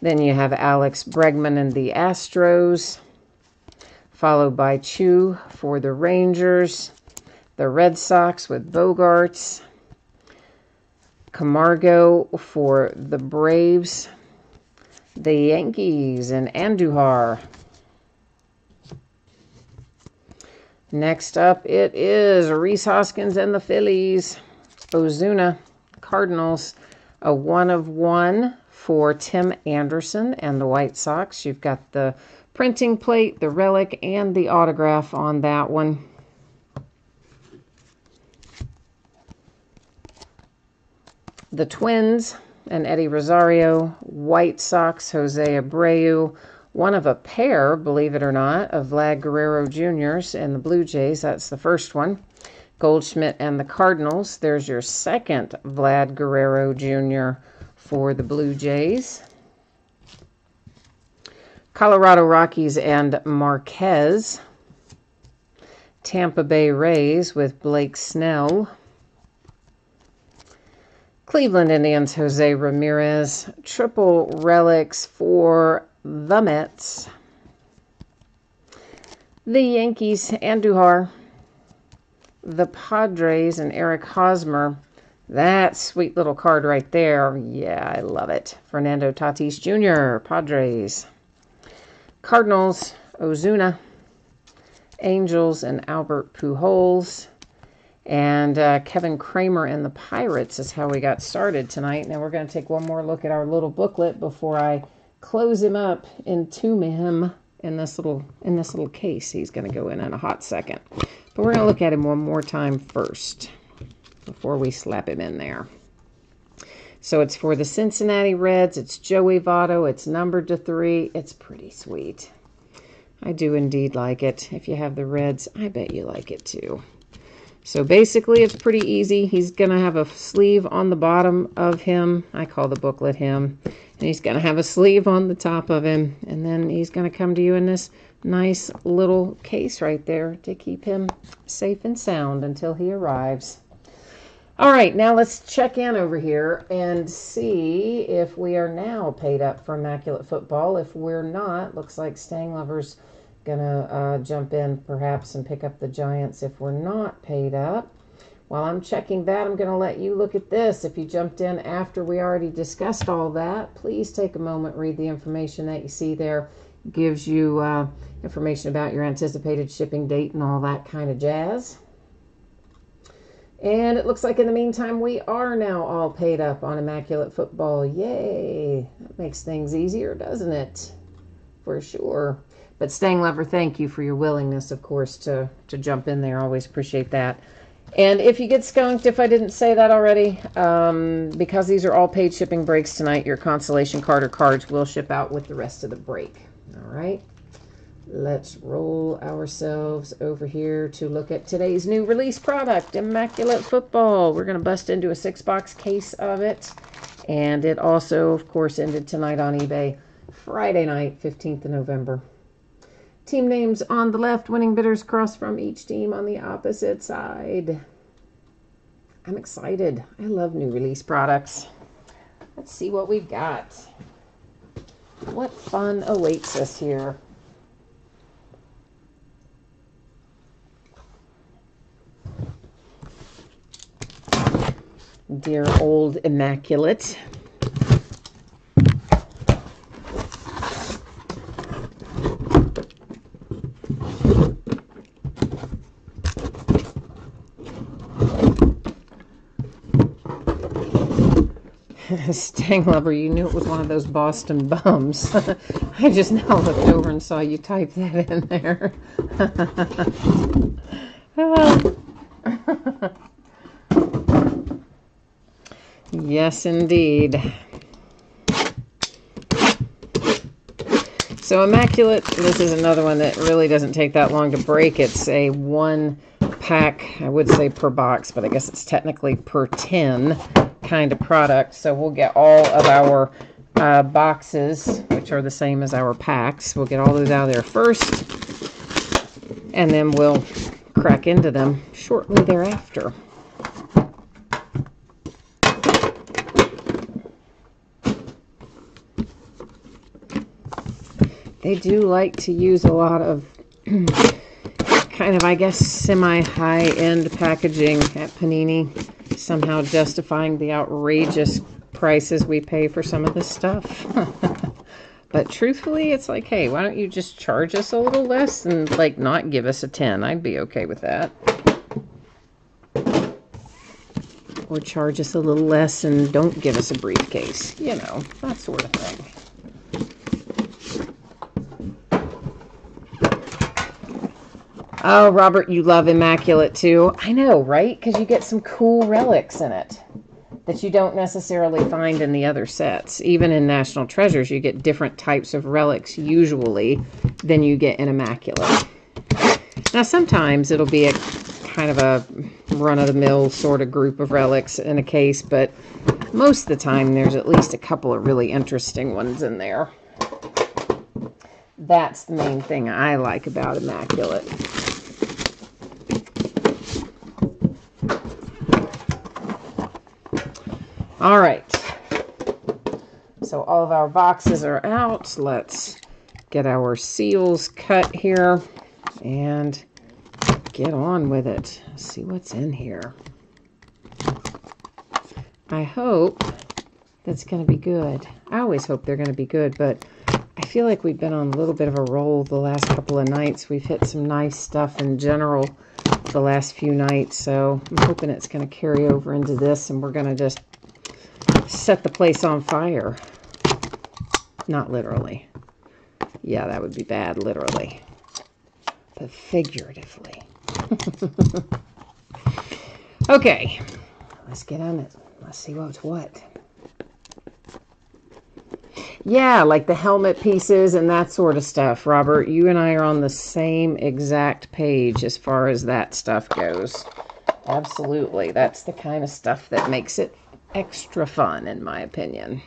Then you have Alex Bregman and the Astros, followed by Chu for the Rangers, the Red Sox with Bogaerts, Camargo for the Braves, the Yankees and Andujar. Next up, it is Rhys Hoskins and the Phillies, Ozuna, Cardinals, a 1/1 for Tim Anderson and the White Sox. You've got the printing plate, the relic, and the autograph on that one. The Twins and Eddie Rosario, White Sox, Jose Abreu, one of a pair, believe it or not, of Vlad Guerrero Jr.'s and the Blue Jays. That's the first one. Goldschmidt and the Cardinals. There's your second Vlad Guerrero Jr. for the Blue Jays. Colorado Rockies and Marquez. Tampa Bay Rays with Blake Snell. Cleveland Indians, Jose Ramirez. Triple relics for the Mets. The Yankees, Andujar. The Padres and Eric Hosmer. That sweet little card right there. Yeah, I love it. Fernando Tatis Jr., Padres. Cardinals, Ozuna. Angels and Albert Pujols. And Kevin Kramer and the Pirates is how we got started tonight. Now we're going to take one more look at our little booklet before I close him up, entomb him in this little case. He's going to go in a hot second. But we're going to look at him one more time first before we slap him in there. So it's for the Cincinnati Reds. It's Joey Votto. It's numbered to 3. It's pretty sweet. I do indeed like it. If you have the Reds, I bet you like it too. So basically, it's pretty easy. He's going to have a sleeve on the bottom of him. I call the booklet him. And he's going to have a sleeve on the top of him. And then he's going to come to you in this nice little case right there to keep him safe and sound until he arrives. All right, now let's check in over here and see if we are now paid up for Immaculate Football. If we're not, looks like Stang Lover's gonna jump in perhaps and pick up the Giants if we're not paid up. While I'm checking that, I'm gonna let you look at this. If you jumped in after we already discussed all that, please take a moment, read the information that you see there. It gives you information about your anticipated shipping date and all that kind of jazz. And it looks like in the meantime we are now all paid up on Immaculate Football. Yay! That makes things easier, doesn't it? For sure. But Stang Lover, thank you for your willingness, of course, to jump in there. Always appreciate that. And if you get skunked, if I didn't say that already, because these are all paid shipping breaks tonight, your consolation card or cards will ship out with the rest of the break. All right. Let's roll ourselves over here to look at today's new release product, Immaculate Football. We're going to bust into a 6-box case of it. And it also, of course, ended tonight on eBay, Friday night, 15th of November. Team names on the left, winning bidders cross from each team on the opposite side. I'm excited. I love new release products. Let's see what we've got. What fun awaits us here. Dear old Immaculate. Stang Lover, you knew it was one of those Boston bums. I just now looked over and saw you type that in there. Yes, indeed. So Immaculate, this is another one that really doesn't take that long to break. It's a 1-pack, I would say per box, but I guess it's technically per 10 kind of product. So we'll get all of our boxes, which are the same as our packs. We'll get all those out of there first, and then we'll crack into them shortly thereafter. They do like to use a lot of kind of, I guess, semi-high-end packaging at Panini, somehow justifying the outrageous prices we pay for some of this stuff. But truthfully, it's like, hey, why don't you just charge us a little less and, like, not give us a 10? I'd be okay with that. Or charge us a little less and don't give us a briefcase. You know, that sort of thing. Oh, Robert, you love Immaculate too. I know, right? Because you get some cool relics in it that you don't necessarily find in the other sets. Even in National Treasures, you get different types of relics usually than you get in Immaculate. Now, sometimes it'll be a kind of a run-of-the-mill sort of group of relics in a case, but most of the time there's at least a couple of really interesting ones in there. That's the main thing I like about Immaculate. All right. So all of our boxes are out. Let's get our seals cut here and get on with it. See what's in here. I hope that's going to be good. I always hope they're going to be good, but I feel like we've been on a little bit of a roll the last couple of nights. We've hit some nice stuff in general the last few nights, so I'm hoping it's going to carry over into this, and we're going to just set the place on fire. Not literally. Yeah, that would be bad, literally. But figuratively. Okay, let's get on it. Let's see what's what. Yeah, like the helmet pieces and that sort of stuff. Robert, you and I are on the same exact page as far as that stuff goes. Absolutely. That's the kind of stuff that makes it extra fun, in my opinion.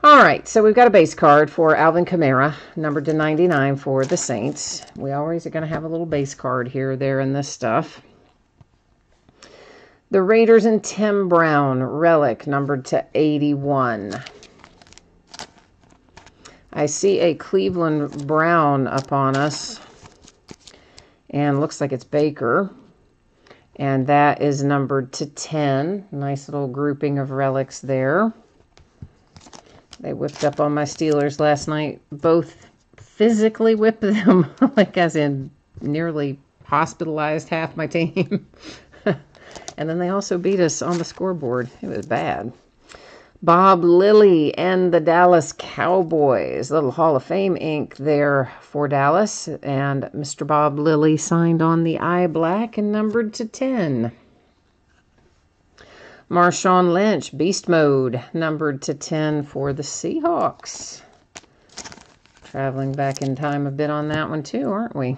All right, so we've got a base card for Alvin Kamara, numbered to 99 for the Saints. We always are going to have a little base card here, there, and this stuff. The Raiders and Tim Brown, relic, numbered to 81. I see a Cleveland Brown up on us, and looks like it's Baker, and that is numbered to 10. Nice little grouping of relics there. They whipped up on my Steelers last night. Both physically whipped them, like as in nearly hospitalized half my team. And then they also beat us on the scoreboard. It was bad. Bob Lilly and the Dallas Cowboys. Little Hall of Fame ink there for Dallas. And Mr. Bob Lilly signed on the eye black and numbered to 10. Marshawn Lynch, Beast Mode, numbered to 10 for the Seahawks. Traveling back in time a bit on that one too, aren't we?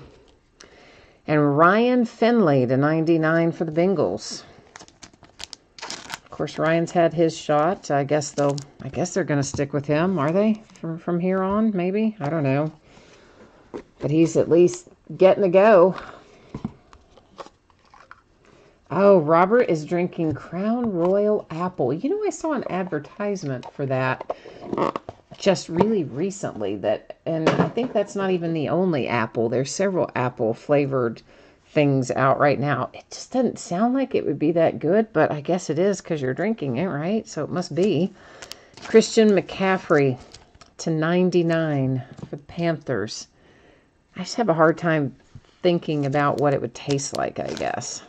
And Ryan Finley to 99 for the Bengals. Of course, Ryan's had his shot. I guess they're going to stick with him, are they? From here on, maybe? I don't know. But he's at least getting to go. Oh, Robert is drinking Crown Royal Apple. You know, I saw an advertisement for that just really recently. And I think that's not even the only apple. There's several apple flavored things out right now. It just doesn't sound like it would be that good, but I guess it is because you're drinking it, right? So it must be. Christian McCaffrey to 99 for the Panthers. I just have a hard time thinking about what it would taste like, I guess.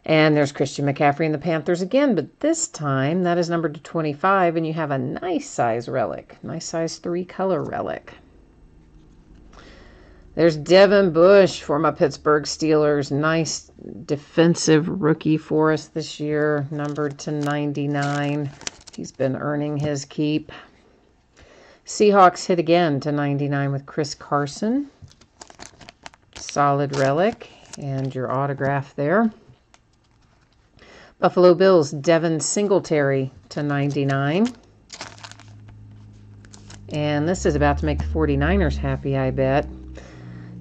And there's Christian McCaffrey and the Panthers again, but this time that is numbered to 25, and you have a nice size relic, nice size 3-color relic. There's Devin Bush for my Pittsburgh Steelers. Nice defensive rookie for us this year, numbered to 99. He's been earning his keep. Seahawks hit again to 99 with Chris Carson. Solid relic, and your autograph there. Buffalo Bills, Devin Singletary to 99. And this is about to make the 49ers happy, I bet.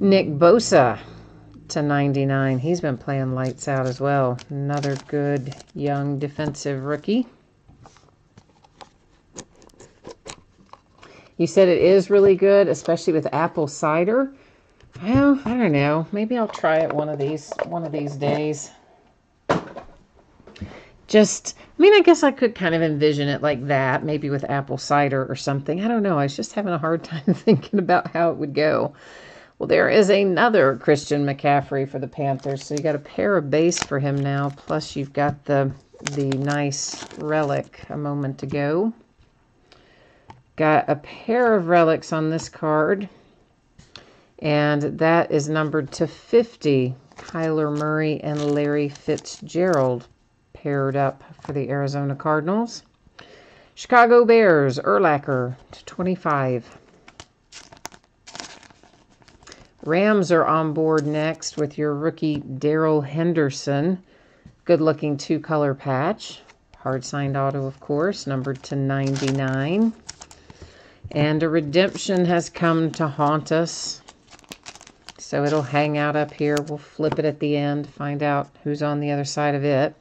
Nick Bosa to 99. He's been playing lights out as well. Another good young defensive rookie. You said it is really good, especially with apple cider. Well, I don't know. Maybe I'll try it one of these days. I guess I could kind of envision it like that, maybe with apple cider or something. I don't know. I was just having a hard time thinking about how it would go. Well, there is another Christian McCaffrey for the Panthers. So you got a pair of base for him now, plus you've got the nice relic a moment ago. Got a pair of relics on this card, and that is numbered to 50. Kyler Murray and Larry Fitzgerald paired up for the Arizona Cardinals. Chicago Bears, Urlacher to 25. Rams are on board next with your rookie Darrell Henderson. Good-looking 2-color patch. Hard-signed auto, of course, numbered to 99. And a redemption has come to haunt us. So it'll hang out up here. We'll flip it at the end, find out who's on the other side of it.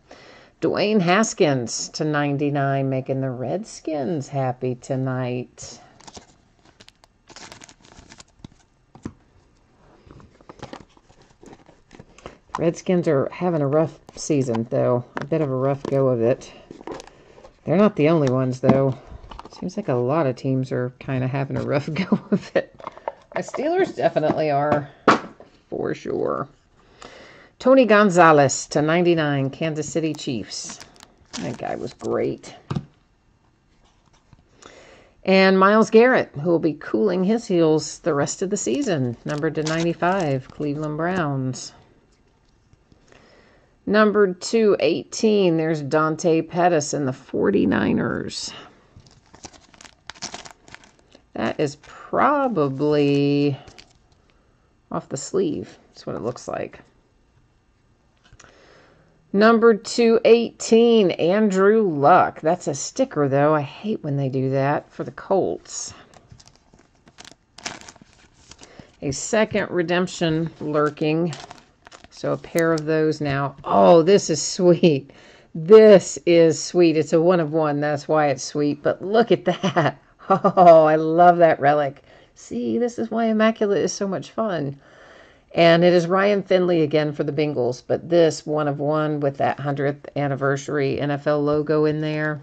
Dwayne Haskins to 99, making the Redskins happy tonight. Redskins are having a rough season, though. A bit of a rough go of it. They're not the only ones, though. Seems like a lot of teams are kind of having a rough go of it. The Steelers definitely are, for sure. Tony Gonzalez to 99, Kansas City Chiefs. That guy was great. And Myles Garrett, who will be cooling his heels the rest of the season. Numbered to 95, Cleveland Browns. Numbered to 18, there's Dante Pettis in the 49ers. That is probably off the sleeve. That's what it looks like. Numbered to 18, Andrew Luck. That's a sticker, though. I hate when they do that for the Colts. A second redemption lurking. So a pair of those now. Oh, this is sweet. This is sweet. It's a 1 of 1. That's why it's sweet. But look at that. Oh, I love that relic. See, this is why Immaculate is so much fun. And it is Ryan Finley again for the Bengals. But this 1 of 1 with that 100th anniversary NFL logo in there.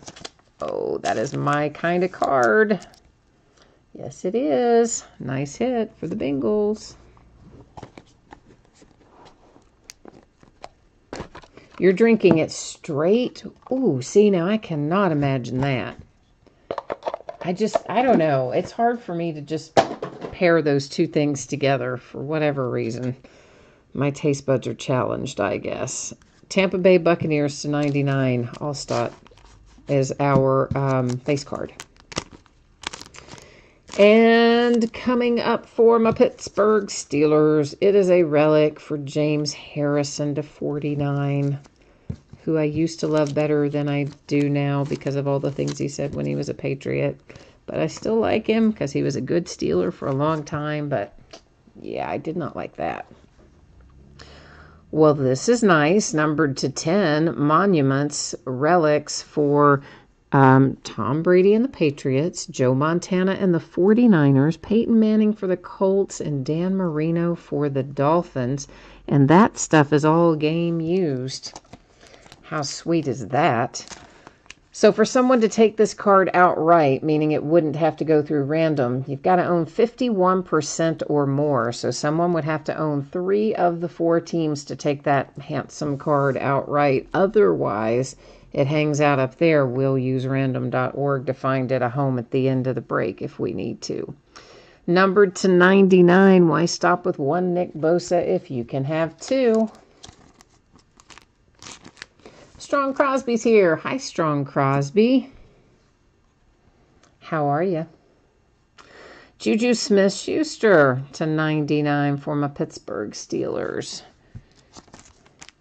Oh, that is my kind of card. Yes, it is. Nice hit for the Bengals. You're drinking it straight. Ooh, see, now I cannot imagine that. I don't know. It's hard for me to just pair those two things together for whatever reason. My taste buds are challenged, I guess. Tampa Bay Buccaneers to 99. Allstott is our base card. And coming up for my Pittsburgh Steelers, it is a relic for James Harrison to 49, who I used to love better than I do now because of all the things he said when he was a Patriot. But I still like him because he was a good Steeler for a long time. But, yeah, I did not like that. Well, this is nice. Numbered to 10, Monuments, relics for Tom Brady and the Patriots, Joe Montana and the 49ers, Peyton Manning for the Colts, and Dan Marino for the Dolphins. And that stuff is all game used. How sweet is that? So for someone to take this card outright, meaning it wouldn't have to go through random, you've got to own 51% or more. So someone would have to own 3 of the 4 teams to take that handsome card outright. Otherwise, it hangs out up there. We'll use random.org to find it a home at the end of the break if we need to. Numbered to 99, why stop with 1 Nick Bosa if you can have 2? Strong Crosby's here. Hi, Strong Crosby. How are you? Juju Smith-Schuster to 99 for my Pittsburgh Steelers.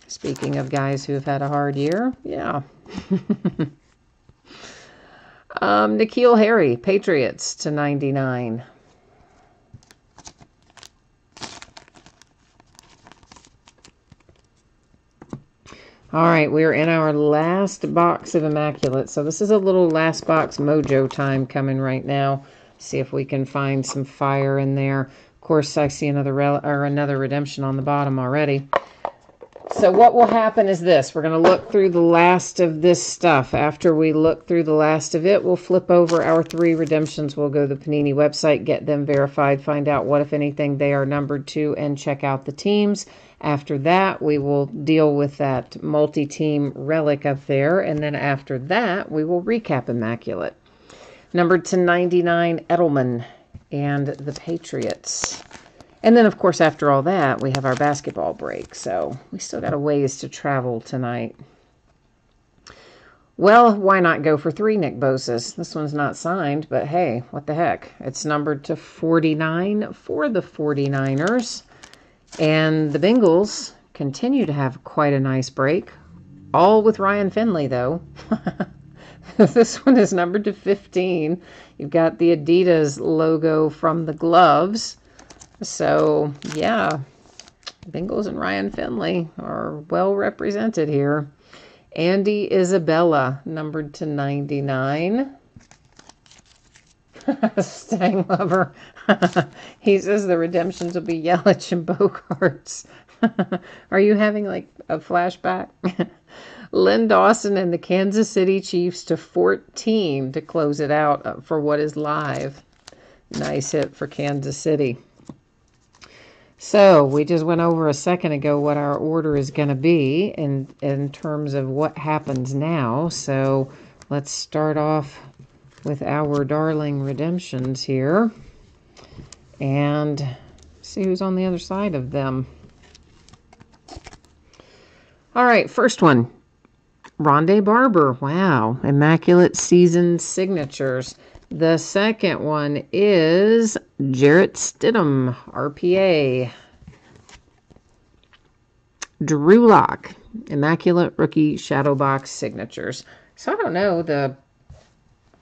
Speaking of guys who have had a hard year, yeah. N'Keal Harry, Patriots to 99. All right, we're in our last box of Immaculate. So this is a little last box mojo time coming right now. See if we can find some fire in there. Of course, I see another redemption on the bottom already. So what will happen is this. We're going to look through the last of this stuff. After we look through the last of it, we'll flip over our 3 redemptions. We'll go to the Panini website, get them verified, find out what, if anything, they are numbered to, and check out the teams. After that, we will deal with that multi-team relic up there. And then after that, we will recap Immaculate. Numbered to 99, Edelman and the Patriots. And then, of course, after all that, we have our basketball break. So we still got a ways to travel tonight. Well, why not go for 3 Nick Bosas? This one's not signed, but hey, what the heck. It's numbered to 49 for the 49ers. And the Bengals continue to have quite a nice break. All with Ryan Finley, though. This one is numbered to 15. You've got the Adidas logo from the gloves. So, yeah, Bengals and Ryan Finley are well represented here. Andy Isabella, numbered to 99. Stang Lover. He says the redemptions will be Yelich and Bogarts. Are you having like a flashback? Lynn Dawson and the Kansas City Chiefs to 14 to close it out for what is live. Nice hit for Kansas City. So we just went over a second ago what our order is going to be in terms of what happens now. So let's start off with our darling redemptions here and see who's on the other side of them. All right, first one, Rondé Barber. Wow, Immaculate Season Signatures. The second one is Jarrett Stidham, RPA. Drew Lock, Immaculate Rookie Shadow Box Signatures. So I don't know, the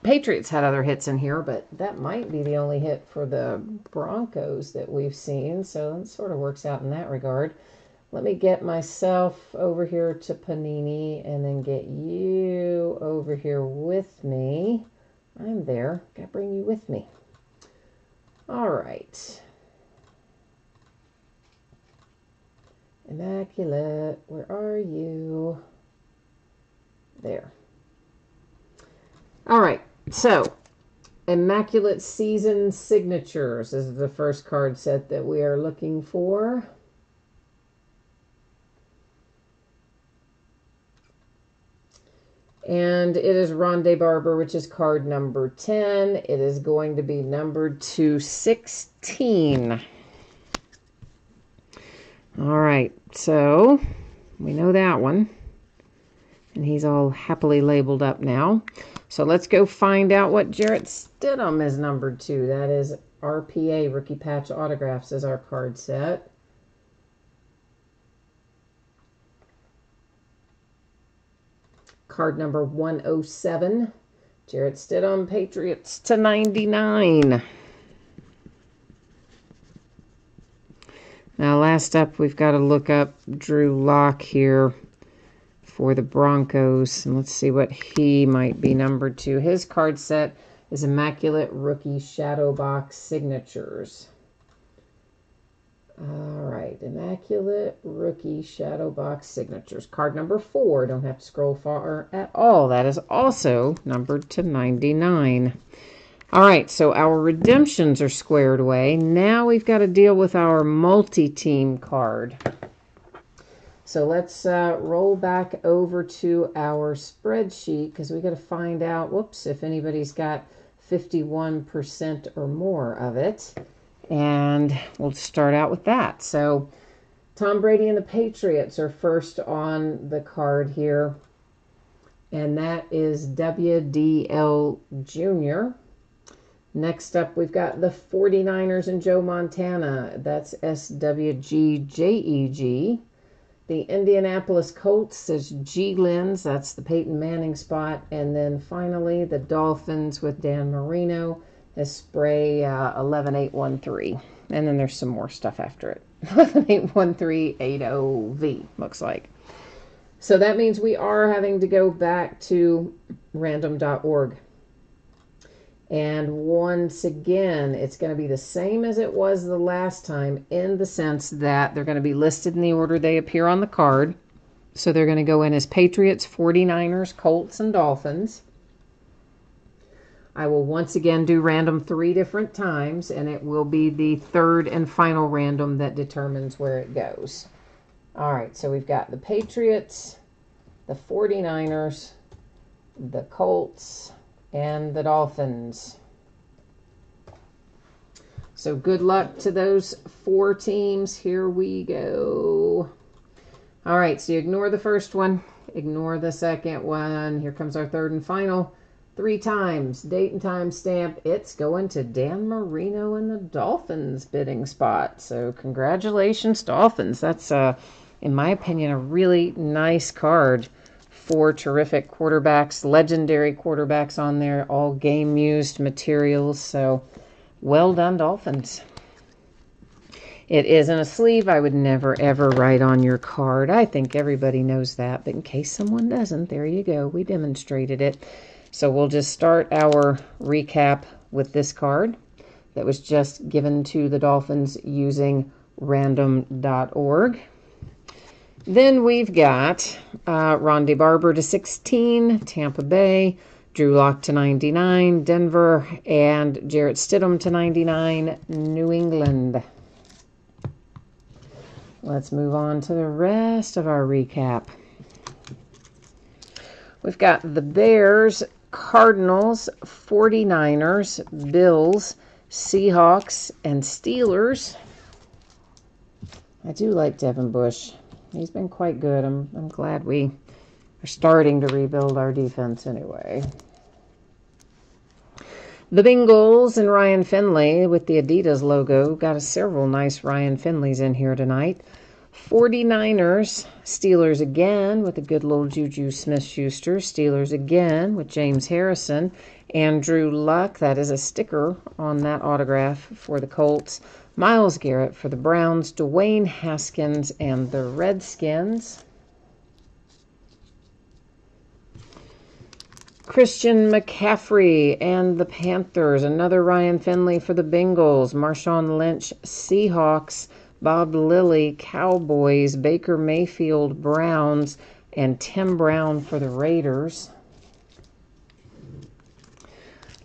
Patriots had other hits in here, but that might be the only hit for the Broncos that we've seen. So it sort of works out in that regard. Let me get myself over here to Panini and then get you over here with me. I'm there. Got to bring you with me. All right. Immaculate, where are you? There. All right. So, Immaculate Season Signatures is the first card set that we are looking for. And it is Rondé Barber, which is card number 10. It is going to be numbered to 16. All right, so we know that one. And he's all happily labeled up now. So let's go find out what Jarrett Stidham is numbered to. That is RPA, Rookie Patch Autographs, is our card set. Card number 107, Jarrett Stidham, Patriots to 99. Now, last up, we've got to look up Drew Lock here for the Broncos. And let's see what he might be numbered to. His card set is Immaculate Rookie Shadow Box Signatures. All right, Immaculate Rookie Shadow Box Signatures. Card number 4. Don't have to scroll far at all. That is also numbered to 99. All right, so our redemptions are squared away. Now we've got to deal with our multi-team card. So let's roll back over to our spreadsheet because we got to find out, whoops, if anybody's got 51% or more of it. And we'll start out with that. So Tom Brady and the Patriots are first on the card here. And that is WDL Jr. Next up, we've got the 49ers and Joe Montana. That's SWGJEG. The Indianapolis Colts is G. Lenz. That's the Peyton Manning spot. And then finally, the Dolphins with Dan Marino is Spray 11813. And then there's some more stuff after it. 1181380V, looks like. So that means we are having to go back to random.org. And once again, it's going to be the same as it was the last time in the sense that they're going to be listed in the order they appear on the card. So they're going to go in as Patriots, 49ers, Colts, and Dolphins. I will once again do random 3 different times, and it will be the third and final random that determines where it goes. All right, so we've got the Patriots, the 49ers, the Colts, and the Dolphins. So good luck to those 4 teams. Here we go. All right, so you ignore the first one, ignore the second one. Here comes our third and final. 3 times, date and time stamp. It's going to Dan Marino and the Dolphins bidding spot. So congratulations, Dolphins. That's, in my opinion, a really nice card. 4 terrific quarterbacks, legendary quarterbacks on there, all game-used materials. So well done, Dolphins. It isn't a sleeve. I would never, ever write on your card. I think everybody knows that, but in case someone doesn't, there you go. We demonstrated it. So we'll just start our recap with this card that was just given to the Dolphins using random.org. Then we've got Ronde Barber to 16, Tampa Bay, Drew Lock to 99, Denver, and Jarrett Stidham to 99, New England. Let's move on to the rest of our recap. We've got the Bears, Cardinals, 49ers, Bills, Seahawks, and Steelers. I do like Devin Bush. He's been quite good. I'm glad we are starting to rebuild our defense anyway. The Bengals and Ryan Finley with the Adidas logo. Got several nice Ryan Finleys in here tonight. 49ers, Steelers again with a good little Juju Smith-Schuster. Steelers again with James Harrison. Andrew Luck, that is a sticker on that autograph for the Colts. Myles Garrett for the Browns. Dwayne Haskins and the Redskins. Christian McCaffrey and the Panthers. Another Ryan Finley for the Bengals. Marshawn Lynch, Seahawks. Bob Lilly, Cowboys. Baker Mayfield, Browns. And Tim Brown for the Raiders.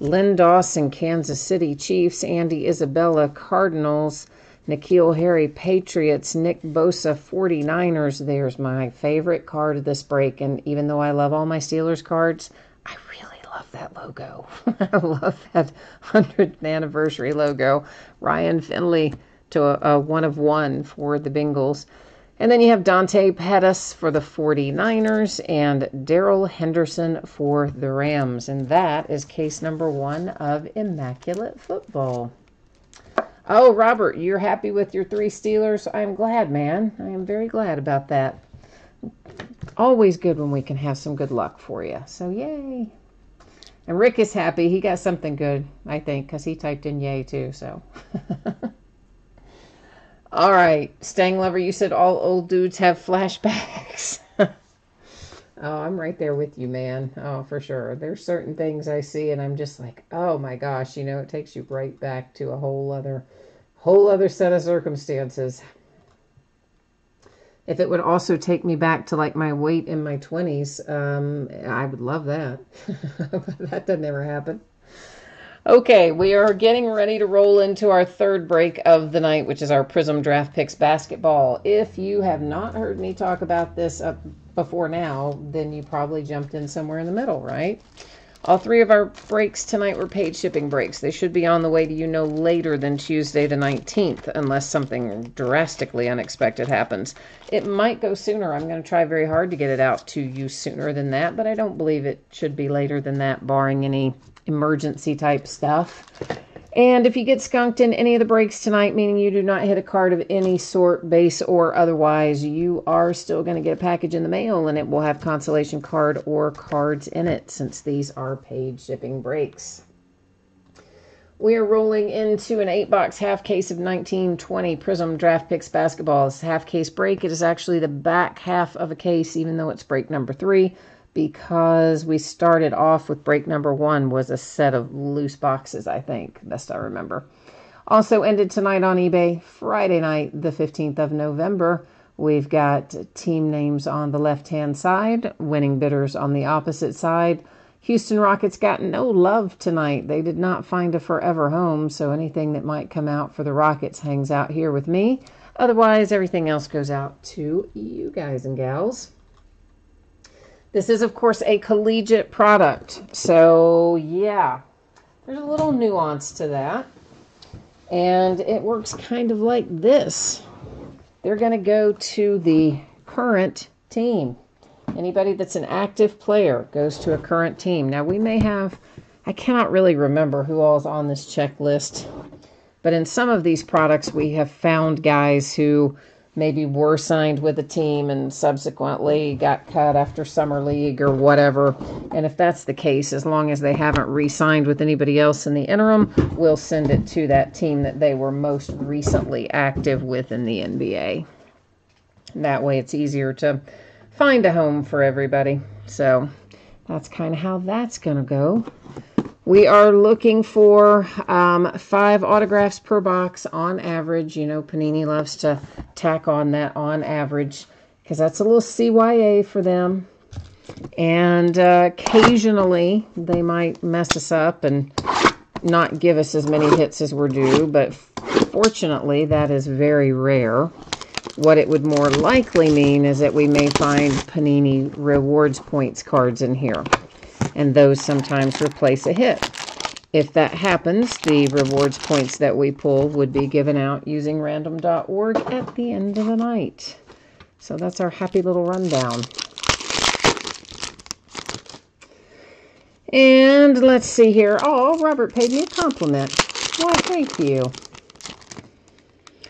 Lynn Dawson, Kansas City Chiefs. Andy Isabella, Cardinals. N'Keal Harry, Patriots. Nick Bosa, 49ers. There's my favorite card of this break. And even though I love all my Steelers cards, I really love that logo. I love that 100th anniversary logo. Ryan Finley to a 1 of 1 for the Bengals. And then you have Dante Pettis for the 49ers and Darrell Henderson for the Rams. And that is case number 1 of Immaculate Football. Oh, Robert, you're happy with your 3 Steelers? I'm glad, man. I am very glad about that. Always good when we can have some good luck for you. So, yay. And Rick is happy. He got something good, I think, because he typed in yay, too. So, all right. Stang Lover, you said all old dudes have flashbacks. Oh, I'm right there with you, man. Oh, for sure. There's certain things I see, and I'm just like, oh, my gosh. You know, it takes you right back to a whole other set of circumstances. If it would also take me back to like my weight in my 20s, I would love that. That doesn't ever happen. Okay, we are getting ready to roll into our third break of the night, which is our Prizm Draft Picks Basketball. If you have not heard me talk about this before now, then you probably jumped in somewhere in the middle, right? All 3 of our breaks tonight were paid shipping breaks. They should be on the way to you no later than Tuesday the 19th, unless something drastically unexpected happens. It might go sooner. I'm going to try very hard to get it out to you sooner than that, but I don't believe it should be later than that, barring any emergency type stuff. And if you get skunked in any of the breaks tonight, meaning you do not hit a card of any sort, base or otherwise, you are still going to get a package in the mail, and it will have consolation card or cards in it, since these are paid shipping breaks. We are rolling into an 8-box half case of 1920 Prizm Draft Picks Basketball. It's a half case break. It is actually the back half of a case, even though it's break number 3. Because we started off with break number 1 was a set of loose boxes, I think, best I remember. Also ended tonight on eBay, Friday night, the 15th of November. We've got team names on the left-hand side, winning bidders on the opposite side. Houston Rockets got no love tonight. They did not find a forever home, so anything that might come out for the Rockets hangs out here with me. Otherwise, everything else goes out to you guys and gals. This is, of course, a collegiate product. So, yeah, there's a little nuance to that. And it works kind of like this. They're going to go to the current team. Anybody that's an active player goes to a current team. Now, we may have, I cannot really remember who all's on this checklist. But in some of these products, we have found guys who maybe were signed with a team and subsequently got cut after summer league or whatever. And if that's the case, as long as they haven't re-signed with anybody else in the interim, we'll send it to that team that they were most recently active with in the NBA. That way it's easier to find a home for everybody. So that's kind of how that's going to go. We are looking for 5 autographs per box on average. You know, Panini loves to tack on that on average because that's a little CYA for them. And occasionally they might mess us up and not give us as many hits as we're due, but fortunately that is very rare. What it would more likely mean is that we may find Panini rewards points cards in here, and those sometimes replace a hit. If that happens, the rewards points that we pull would be given out using random.org at the end of the night. So that's our happy little rundown. And let's see here. Oh, Robert paid me a compliment. Why, thank you.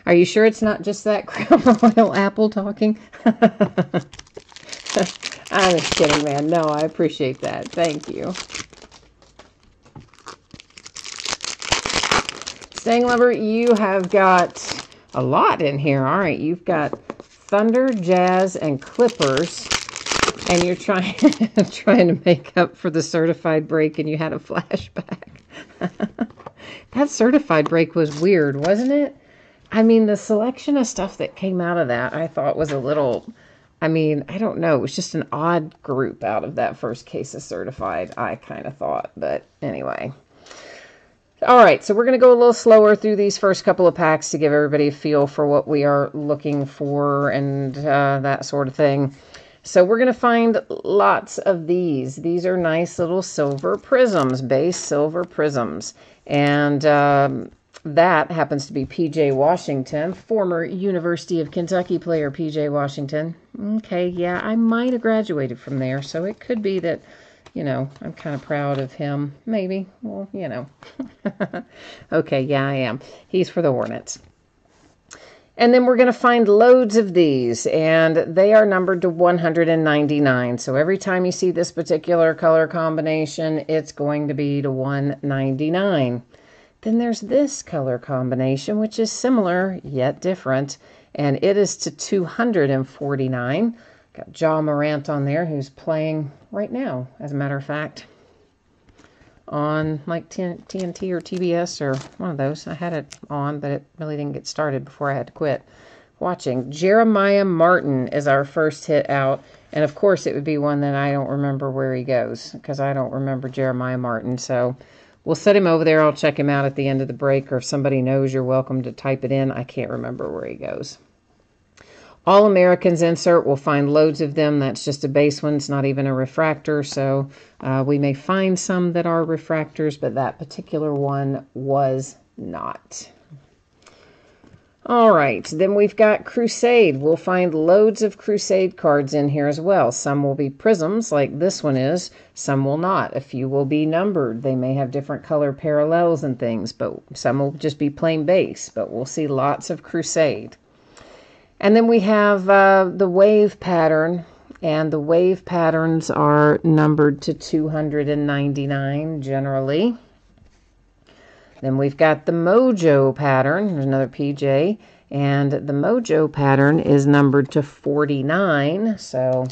Are you sure it's not just that Crown Royal apple talking? I'm just kidding, man. No, I appreciate that. Thank you. Staying Lover, you have got a lot in here. All right, you've got Thunder, Jazz, and Clippers. And you're trying to make up for the certified break, and you had a flashback. That certified break was weird, wasn't it? I mean, the selection of stuff that came out of that, I thought was a little, I mean, I don't know. It was just an odd group out of that first case of certified, I kind of thought. But anyway. All right, so we're going to go a little slower through these first couple of packs to give everybody a feel for what we are looking for and that sort of thing. So we're going to find lots of these. These are nice little silver prisms, base silver prisms. And that happens to be P.J. Washington, former University of Kentucky player P.J. Washington. Okay, yeah, I might have graduated from there, so it could be that, you know, I'm kind of proud of him. Maybe. Well, you know. Okay, yeah, I am. He's for the Hornets. And then we're going to find loads of these, and they are numbered to 199. So every time you see this particular color combination, it's going to be to 199. Then there's this color combination, which is similar yet different, and it is to 249. Got Ja Morant on there, who's playing right now, as a matter of fact, on like TNT or TBS or one of those. I had it on, but it really didn't get started before I had to quit watching. Jeremiah Martin is our first hit out, and of course it would be one that I don't remember where he goes, because I don't remember Jeremiah Martin, so we'll set him over there. I'll check him out at the end of the break, or if somebody knows, you're welcome to type it in. I can't remember where he goes. All Americans insert, we'll find loads of them. That's just a base one. It's not even a refractor, so we may find some that are refractors, but that particular one was not. All right, then we've got Crusade. We'll find loads of Crusade cards in here as well. Some will be prisms, like this one is. Some will not. A few will be numbered. They may have different color parallels and things, but some will just be plain base. But we'll see lots of Crusade. And then we have the wave pattern, and the wave patterns are numbered to 299 generally. Then we've got the Mojo pattern. There's another PJ. And the Mojo pattern is numbered to 49. So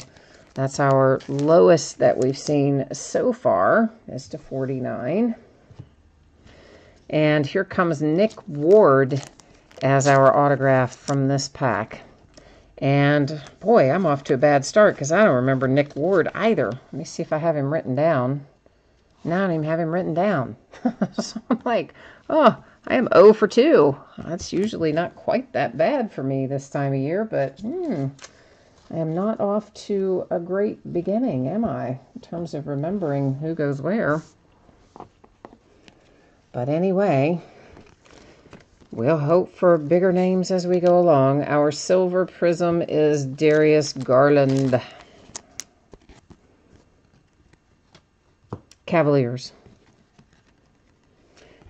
that's our lowest that we've seen so far, is to 49. And here comes Nick Ward as our autograph from this pack. And boy, I'm off to a bad start because I don't remember Nick Ward either. Let me see if I have him written down. No, I don't even have him written down. So I'm like, oh, I am 0 for 2. That's usually not quite that bad for me this time of year, but I am not off to a great beginning, am I? In terms of remembering who goes where. But anyway, we'll hope for bigger names as we go along. Our silver prism is Darius Garland. Cavaliers.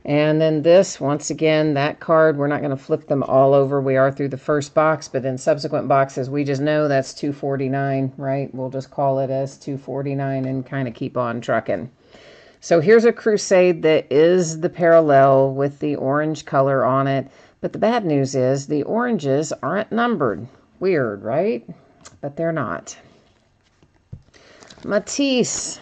And then this, once again, that card, we're not going to flip them all over. We are through the first box, but in subsequent boxes, we just know that's $2.49, right? We'll just call it as $2.49 and kind of keep on trucking. So here's a Crusade that is the parallel with the orange color on it. But the bad news is the oranges aren't numbered. Weird, right? But they're not. Matisse.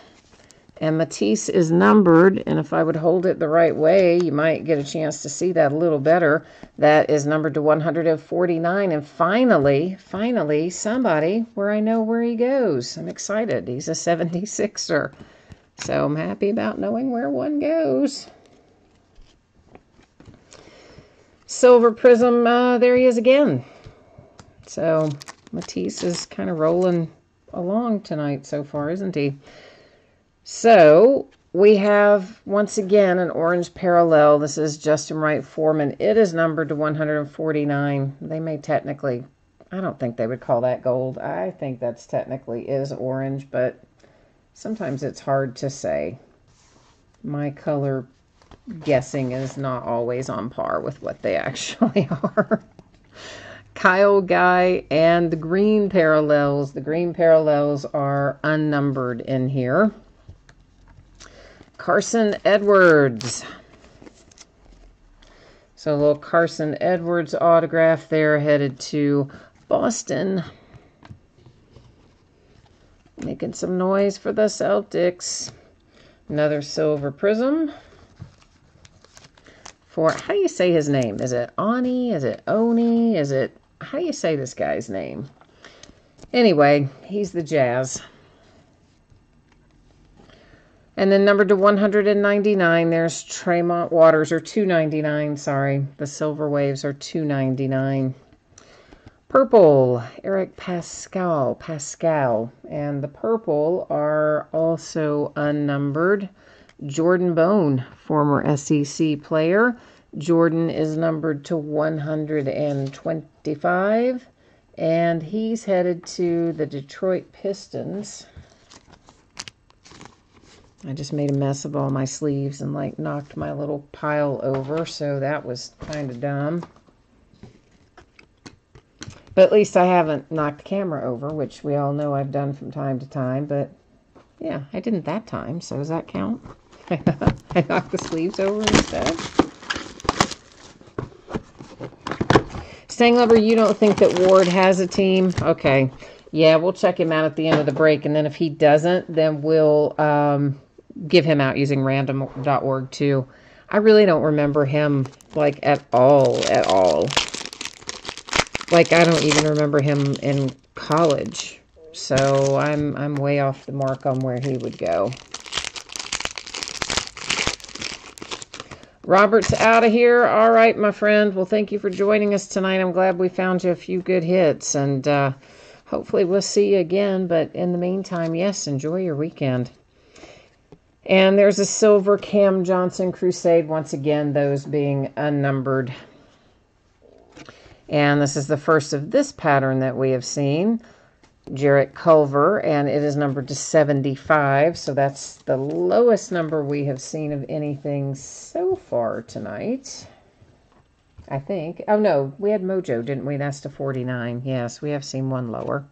And Matisse is numbered, and if I would hold it the right way, you might get a chance to see that a little better. That is numbered to 149, and finally, somebody where I know where he goes. I'm excited. He's a 76er, so I'm happy about knowing where one goes. Silver Prism, there he is again. So Matisse is kind of rolling along tonight so far, isn't he? So we have, once again, an orange parallel. This is Justin Wright Foreman. It is numbered to 149. They may technically, I don't think they would call that gold. I think that's technically is orange, but sometimes it's hard to say. My color guessing is not always on par with what they actually are. Kyle Guy and the green parallels. The green parallels are unnumbered in here. Carson Edwards. So a little Carson Edwards autograph there, headed to Boston. Making some noise for the Celtics. Another Silver Prism. For, how do you say his name? Is it Ani? Is it Oni? Is it, how do you say this guy's name? Anyway, he's the Jazz. And then numbered to 199, there's Tremont Waters, or 299, sorry. The Silver Waves are 299. Purple, Eric Pascal. And the purple are also unnumbered. Jordan Bone, former SEC player. Jordan is numbered to 125. And he's headed to the Detroit Pistons. I just made a mess of all my sleeves and like knocked my little pile over, so that was kind of dumb. But at least I haven't knocked the camera over, which we all know I've done from time to time. But yeah, I didn't that time, so does that count? I knocked the sleeves over instead. Stang Lover, you don't think that Ward has a team? Okay. Yeah, we'll check him out at the end of the break, and then if he doesn't, then we'll give him out using random.org too. I really don't remember him like at all. Like I don't even remember him in college. So I'm way off the mark on where he would go. Robert's out of here. All right, my friend. Well, thank you for joining us tonight. I'm glad we found you a few good hits, and hopefully we'll see you again. But in the meantime, yes, enjoy your weekend. And there's a silver Cam Johnson Crusade, once again, those being unnumbered. And this is the first of this pattern that we have seen. Jarrett Culver, and it is numbered to 75. So that's the lowest number we have seen of anything so far tonight, I think. Oh, no, we had Mojo, didn't we? That's to 49. Yes, we have seen one lower.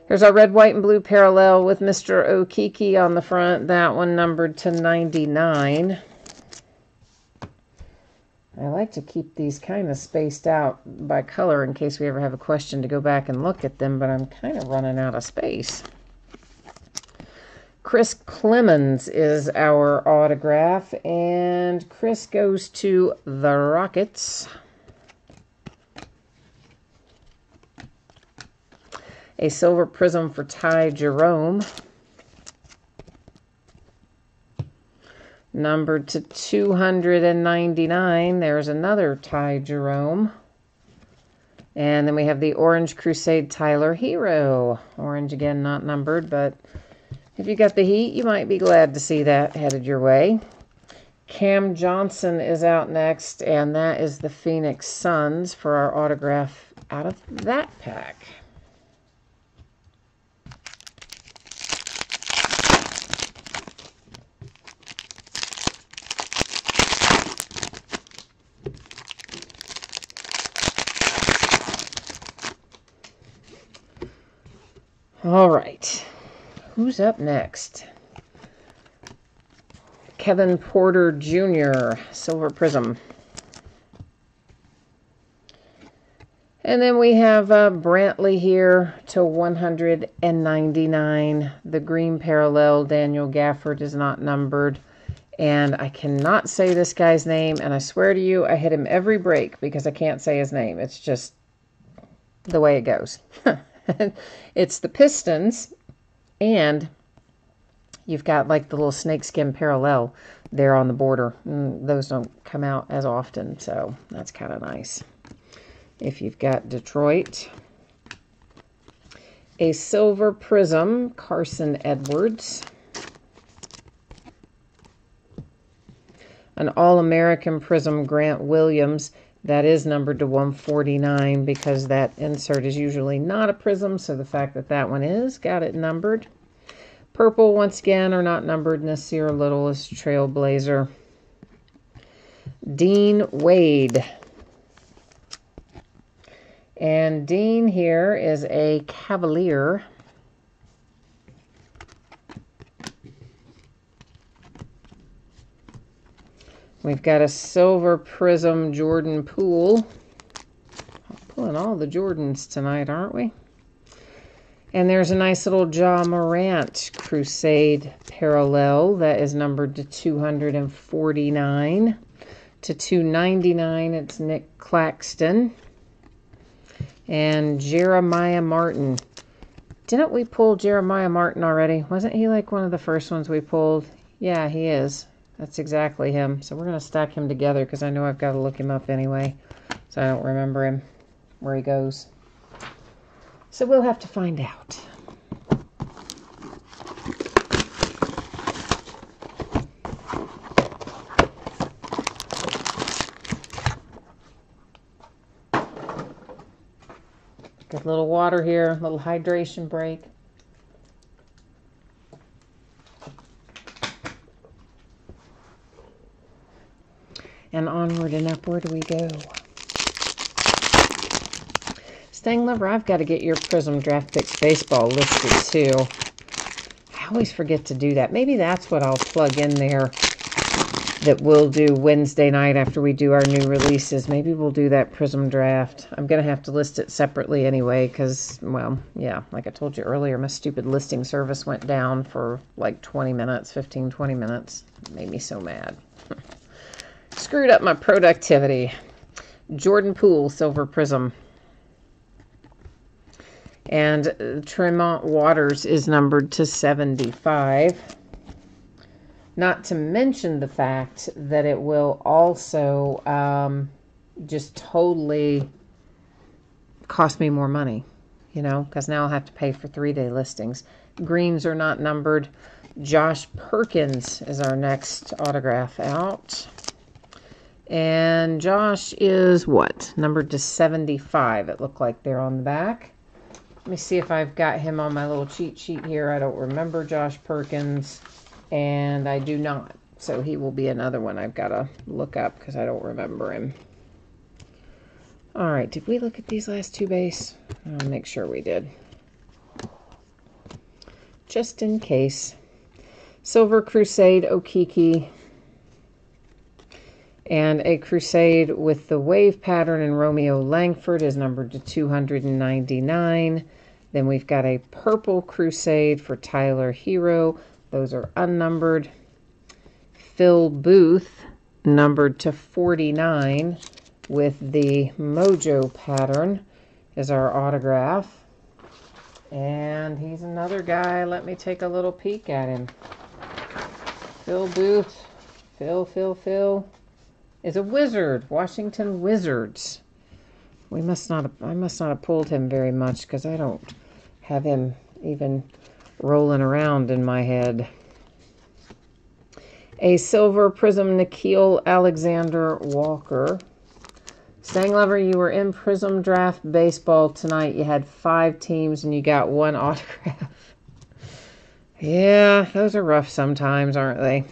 Here's our red, white, and blue parallel with Mr. Okiki on the front. That one numbered to 99. I like to keep these kind of spaced out by color in case we ever have a question to go back and look at them, but I'm kind of running out of space. Chris Clemens is our autograph, and Chris goes to the Rockets. A silver prism for Ty Jerome. Numbered to 299. There's another Ty Jerome. And then we have the Orange Crusade Tyler Hero. Orange again, not numbered, but if you got the heat, you might be glad to see that headed your way. Cam Johnson is out next, and that is the Phoenix Suns for our autograph out of that pack. All right. Who's up next? Kevin Porter Jr., Silver Prism. And then we have Brantley here to 199. The green parallel, Daniel Gafford, is not numbered. And I cannot say this guy's name, and I swear to you, I hit him every break because I can't say his name. It's just the way it goes. It's the Pistons, and you've got like the little snakeskin parallel there on the border. Those don't come out as often, so that's kind of nice. If you've got Detroit, a silver prism, Carson Edwards. An All-American prism, Grant Williams. That is numbered to 149 because that insert is usually not a prism, so the fact that that one is, got it numbered. Purple, once again, are not numbered. Nasir Little is Trailblazer. Dean Wade. And Dean here is a Cavalier. We've got a silver prism Jordan Poole. Pulling all the Jordans tonight, aren't we? And there's a nice little Ja Morant Crusade parallel that is numbered to 249. To 299, it's Nick Claxton. And Jeremiah Martin. Didn't we pull Jeremiah Martin already? Wasn't he like one of the first ones we pulled? Yeah, he is. That's exactly him. So we're going to stack him together because I know I've got to look him up anyway. So I don't remember him, where he goes. So we'll have to find out. Good little water here, little hydration break. And onward and upward we go. Staying Lover, I've got to get your Prism Draft Picks Baseball listed too. I always forget to do that. Maybe that's what I'll plug in there that we'll do Wednesday night after we do our new releases. Maybe we'll do that Prism Draft. I'm going to have to list it separately anyway because, well, yeah, like I told you earlier, my stupid listing service went down for like 20 minutes, 15, 20 minutes. It made me so mad. Screwed up my productivity. Jordan Poole, Silver Prism. And Tremont Waters is numbered to 75. Not to mention the fact that it will also just totally cost me more money, you know, because now I'll have to pay for 3-day listings. Greens are not numbered. Josh Perkins is our next autograph out. And Josh is what? Numbered to 75, it looked like there on the back. Let me see if I've got him on my little cheat sheet here. I don't remember Josh Perkins, and I do not. So he will be another one I've got to look up because I don't remember him. All right, did we look at these last two base? I'll make sure we did. Just in case. Silver Crusade Okiki. And a Crusade with the wave pattern in Romeo Langford is numbered to 299. Then we've got a Purple Crusade for Tyler Hero. Those are unnumbered. Phil Booth, numbered to 49 with the Mojo pattern, is our autograph. And he's another guy. Let me take a little peek at him. Phil Booth. Phil. Is a Wizard, Washington Wizards. I must not have pulled him very much because I don't have him even rolling around in my head. A Silver Prism Nikhil Alexander Walker. Stang Lover, you were in Prism Draft Baseball tonight. You had 5 teams and you got 1 autograph. Yeah, those are rough sometimes, aren't they?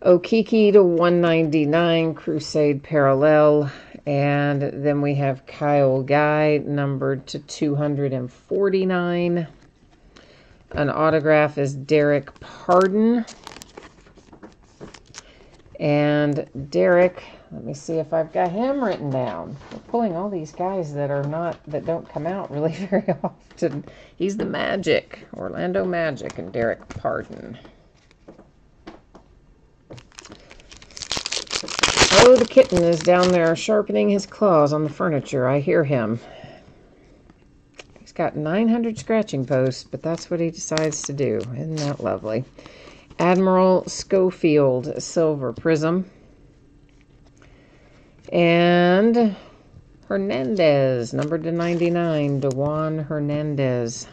Okiki to 199, Crusade Parallel. And then we have Kyle Guy, numbered to 249. An autograph is Derek Pardon. And Derek, let me see if I've got him written down. We're pulling all these guys that don't come out really very often. He's the Magic, Orlando Magic, and Derek Pardon. Oh, the kitten is down there sharpening his claws on the furniture. I hear him. He's got 900 scratching posts, but that's what he decides to do. Isn't that lovely? Admiral Schofield, silver prism. And Hernandez, numbered to 99, DeJuan Hernandez.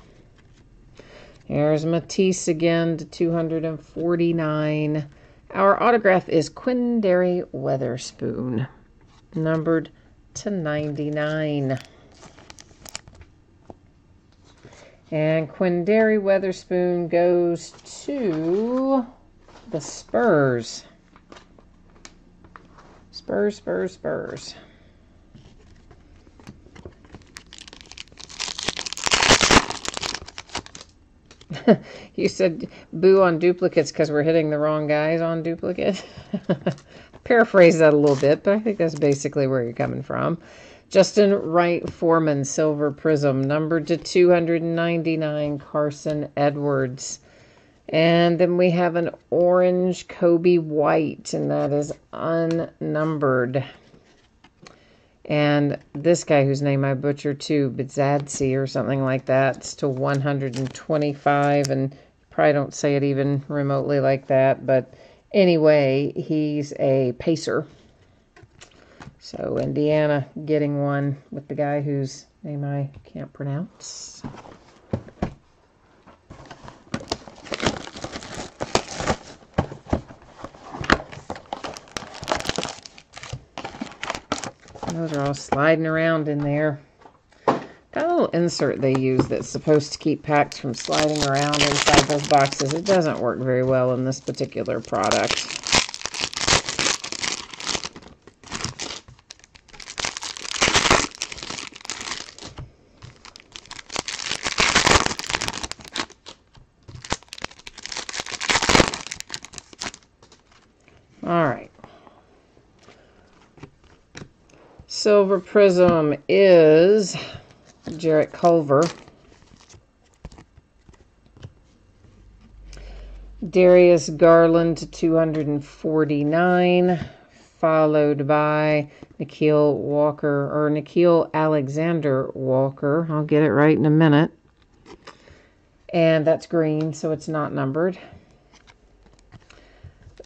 There's Matisse again to 249. Our autograph is Quindary Weatherspoon, numbered to 99. And Quindary Weatherspoon goes to the Spurs. Spurs. You said boo on duplicates because we're hitting the wrong guys on duplicate. Paraphrase that a little bit, but I think that's basically where you're coming from. Justin Wright Foreman, silver prism, numbered to 299, Carson Edwards. And then we have an orange Kobe White, and that is unnumbered. And this guy whose name I butchered too, Bidzadzi or something like that, it's to 125, and probably don't say it even remotely like that, but anyway, he's a pacer. So Indiana getting one with the guy whose name I can't pronounce. Those are all sliding around in there. Got a little insert they use that's supposed to keep packs from sliding around inside those boxes. It doesn't work very well in this particular product. All right. Silver prism is Jarrett Culver. Darius Garland to 249, followed by Nikhil Alexander Walker. I'll get it right in a minute. And that's green, so it's not numbered.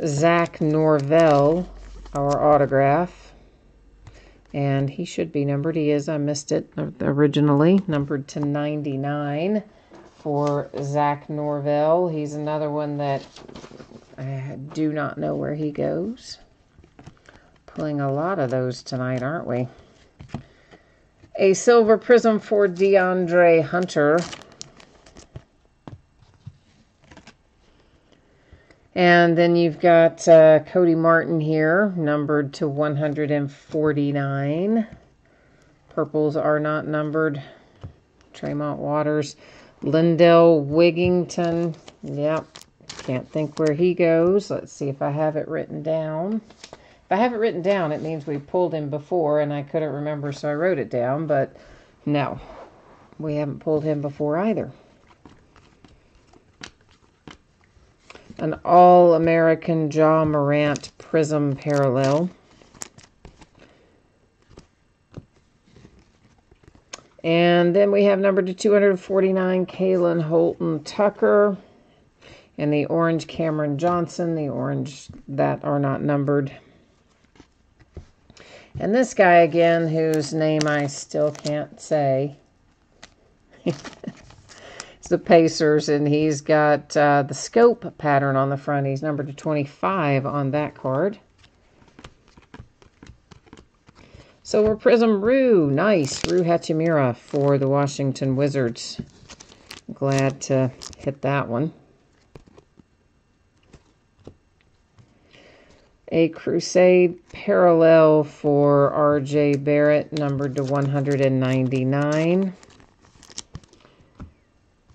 Zach Norvell, our autograph. And he should be numbered. He is. I missed it originally. Numbered to 99 for Zach Norvell. He's another one that I do not know where he goes. Pulling a lot of those tonight, aren't we? A silver prism for DeAndre Hunter. And then you've got Cody Martin here, numbered to 149. Purples are not numbered. Tremont Waters. Lindell Wigington. Yep. Can't think where he goes. Let's see if I have it written down. If I have it written down, it means we pulled him before, and I couldn't remember, so I wrote it down. But no, we haven't pulled him before either. An All-American Ja Morant Prism Parallel. And then we have numbered to 249, Kalen Holton Tucker. And the orange Cameron Johnson, the orange that are not numbered. And this guy again, whose name I still can't say. It's the Pacers, and he's got the scope pattern on the front. He's numbered to 25 on that card. Silver Prism Rue. Nice. Rue Hachimura for the Washington Wizards. Glad to hit that one. A Crusade Parallel for R.J. Barrett, numbered to 199.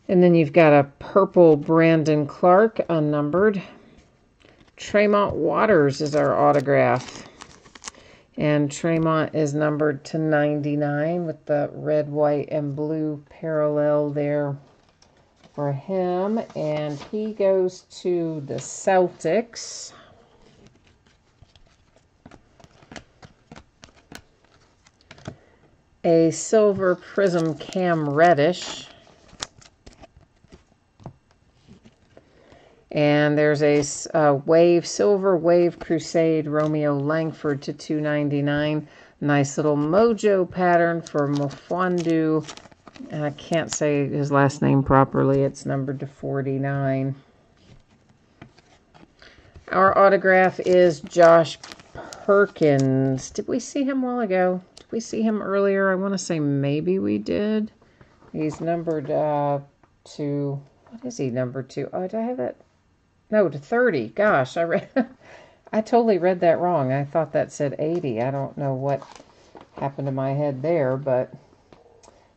And then you've got a purple Brandon Clark, unnumbered. Tremont Waters is our autograph. And Tremont is numbered to 99 with the red, white, and blue parallel there for him. And he goes to the Celtics. A silver prizm Cam Reddish. And there's a silver wave crusade Romeo Langford to 299. Nice little mojo pattern for Mfwandu. And I can't say his last name properly. It's numbered to 49. Our autograph is Josh Perkins. Did we see him a while ago? Did we see him earlier? I want to say maybe we did. He's numbered to... What is he numbered to? Oh, did I have that? No, to 30. Gosh, I totally read that wrong. I thought that said 80. I don't know what happened to my head there, but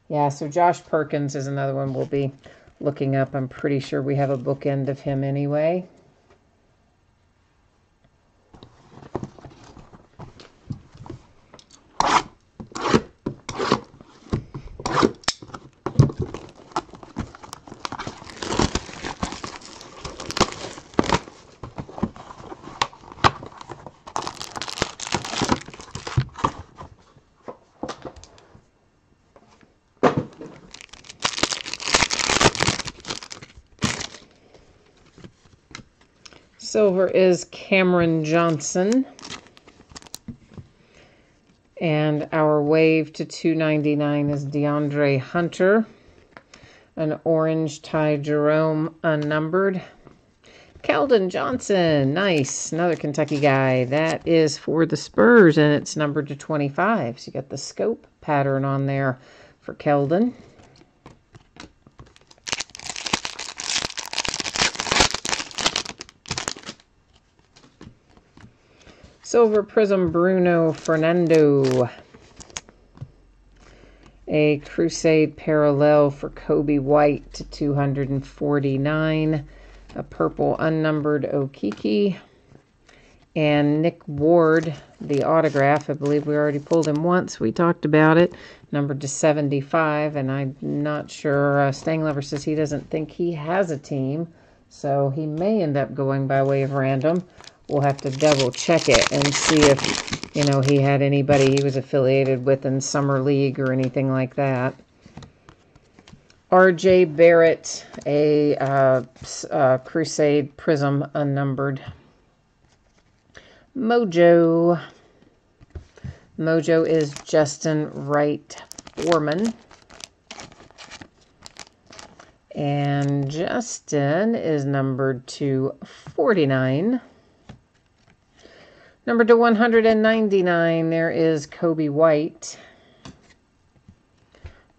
yeah, so Josh Perkins is another one we'll be looking up. I'm pretty sure we have a bookend of him anyway. Silver is Cameron Johnson. And our wave to 299 is DeAndre Hunter. An orange Ty Jerome unnumbered. Keldon Johnson, nice. Another Kentucky guy. That is for the Spurs, and it's numbered to 25. So you got the scope pattern on there for Keldon. Silver Prizm Bruno Fernando. A Crusade Parallel for Kobe White to 249. A purple unnumbered Okiki. And Nick Ward, the autograph. I believe we already pulled him once. We talked about it. Numbered to 75. And I'm not sure. Stang Lover says he doesn't think he has a team. So he may end up going by way of random. We'll have to double check it and see if, you know, he had anybody he was affiliated with in Summer League or anything like that. R.J. Barrett, a Crusade Prizm unnumbered. Mojo. Mojo is Justin Wright Foreman. And Justin is numbered to 49. Number to 199, there is Kobe White.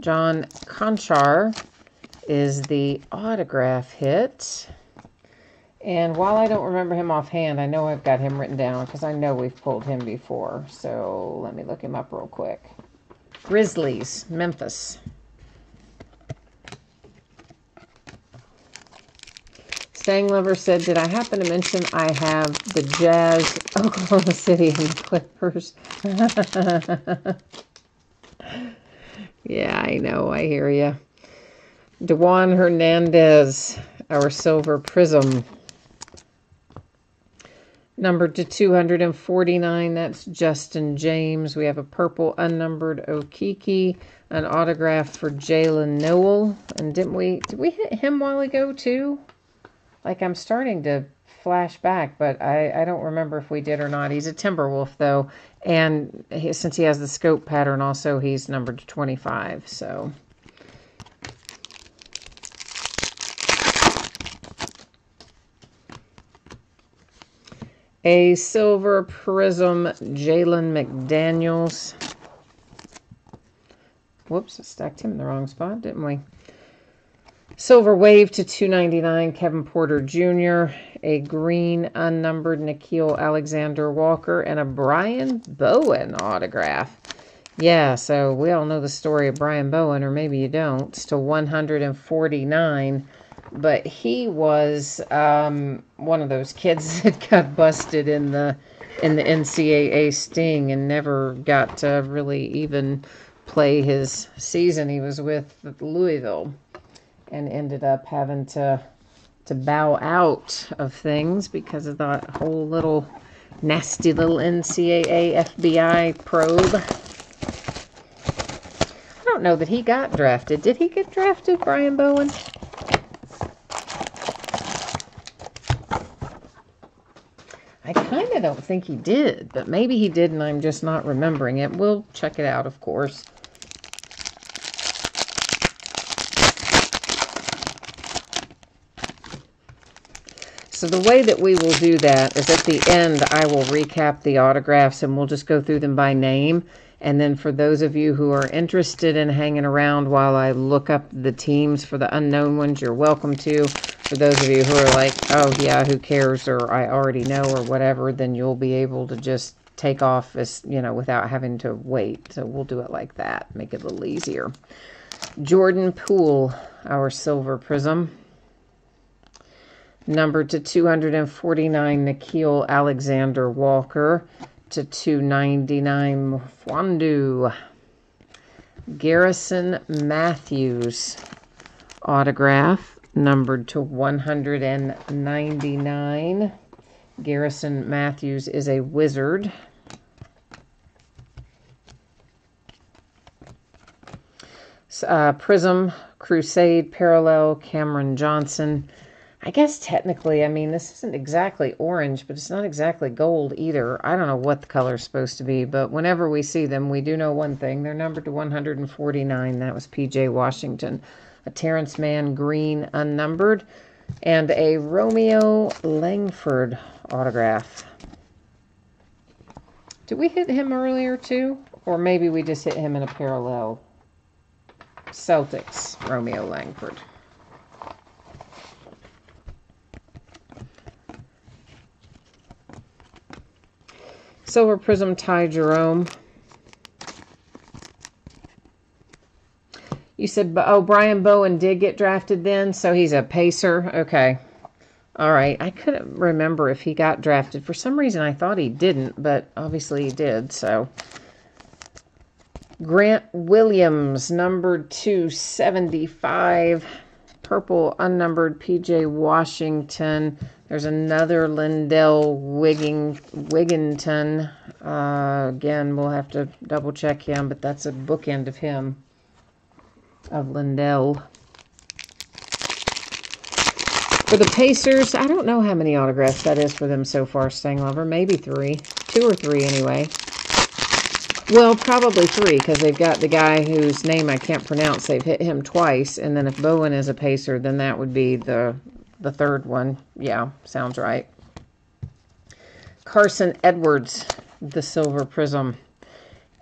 John Conchar is the autograph hit. And while I don't remember him offhand, I know I've got him written down because I know we've pulled him before. So let me look him up real quick. Grizzlies, Memphis. Stang Lover said, did I happen to mention I have the Jazz, Oklahoma City, and the Clippers? Yeah, I know. I hear you. Dewan Hernandez, our silver Prizm. Numbered to 249, that's Justin James. We have a purple unnumbered Okiki, an autograph for Jalen Noel. And did we hit him a while ago too? Like, I'm starting to flash back, but I don't remember if we did or not. He's a Timberwolf, though, and since he has the scope pattern also, he's numbered to 25, so. A silver Prizm Jalen McDaniels. Whoops, I stacked him in the wrong spot, didn't we? Silver wave to 299, Kevin Porter Jr. A green unnumbered Nickeil Alexander Walker, and a Brian Bowen autograph. Yeah, so we all know the story of Brian Bowen, or maybe you don't. It's to 149. But he was one of those kids that got busted in the NCAA sting and never got to really even play his season he was with Louisville, and ended up having to bow out of things because of that whole little nasty little NCAA FBI probe. I don't know that he got drafted. Did he get drafted, Brian Bowen? I kind of don't think he did, but maybe he did and I'm just not remembering it. We'll check it out, of course. So the way that we will do that is at the end, I will recap the autographs and we'll just go through them by name. And then for those of you who are interested in hanging around while I look up the teams for the unknown ones, you're welcome to. For those of you who are like, oh yeah, who cares, or I already know, or whatever, then you'll be able to just take off, as you know, without having to wait. So we'll do it like that, make it a little easier. Jordan Poole, our silver prism. Number to 249, Nikhil Alexander Walker. To 299, Mfwandu. Garrison Matthews autograph, numbered to 199. Garrison Matthews is a Wizard. Prizm, Crusade, Parallel, Cameron Johnson. I guess technically, I mean, this isn't exactly orange, but it's not exactly gold either. I don't know what the color is supposed to be, but whenever we see them, we do know one thing. They're numbered to 149. That was P.J. Washington. A Terrence Mann green unnumbered, and a Romeo Langford autograph. Did we hit him earlier too? Or maybe we just hit him in a parallel. Celtics, Romeo Langford. Silver Prism, Ty Jerome. You said, oh, Brian Bowen did get drafted then, so he's a Pacer. Okay. All right. I couldn't remember if he got drafted. For some reason, I thought he didn't, but obviously he did, so. Grant Williams, numbered 275. Purple, unnumbered, P.J. Washington. There's another Lindell Wigginton. Again, we'll have to double check him, but that's a bookend of him, of Lindell. For the Pacers, I don't know how many autographs that is for them so far, Stanglover. Maybe 3. 2 or 3 anyway. Well, probably 3, because they've got the guy whose name I can't pronounce. They've hit him twice, and then if Bowen is a Pacer, then that would be the third one. Yeah, sounds right. Carson Edwards, the Silver Prism.